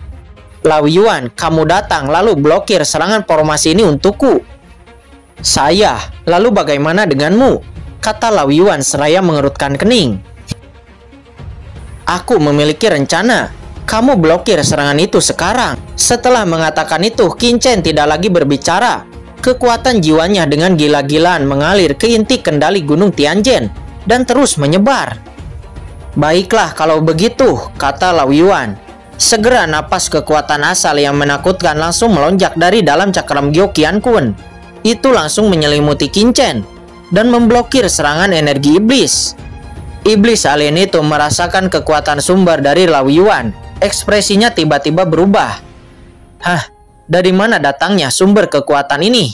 Lao Yuan, kamu datang lalu blokir serangan formasi ini untukku. Saya, lalu bagaimana denganmu? Kata Lao Yuan seraya mengerutkan kening. Aku memiliki rencana. Kamu blokir serangan itu sekarang. Setelah mengatakan itu, Qin Chen tidak lagi berbicara. Kekuatan jiwanya dengan gila-gilaan mengalir ke inti kendali Gunung Tianjin dan terus menyebar. Baiklah kalau begitu, kata Lao Yuan. Segera napas kekuatan asal yang menakutkan langsung melonjak dari dalam cakram Gyo Qiankun. Itu langsung menyelimuti Qin Chen dan memblokir serangan energi iblis. Iblis alien itu merasakan kekuatan sumber dari Lao Yuan. Ekspresinya tiba-tiba berubah. Hah, dari mana datangnya sumber kekuatan ini?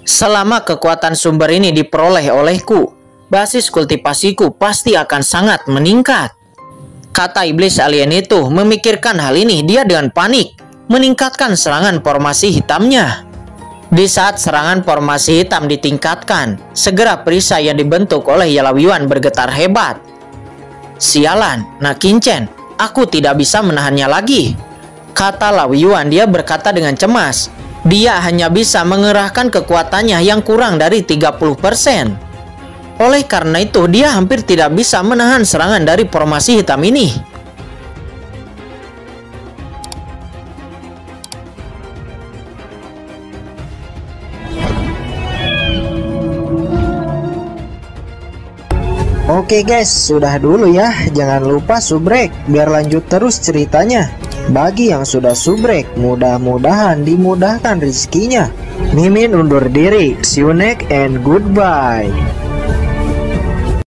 Selama kekuatan sumber ini diperoleh olehku, basis kultivasiku pasti akan sangat meningkat. Kata iblis alien itu. Memikirkan hal ini, dia dengan panik meningkatkan serangan formasi hitamnya. Di saat serangan formasi hitam ditingkatkan, segera perisai yang dibentuk oleh Lao Yuan bergetar hebat. Sialan, nah Qin Chen, aku tidak bisa menahannya lagi, kata Lao Yuan. Dia berkata dengan cemas. Dia hanya bisa mengerahkan kekuatannya yang kurang dari 30%. Oleh karena itu, dia hampir tidak bisa menahan serangan dari formasi hitam ini. Oke guys, sudah dulu ya. Jangan lupa subrek biar lanjut terus ceritanya. Bagi yang sudah subrek, mudah-mudahan dimudahkan rezekinya. Mimin undur diri. See you next and goodbye.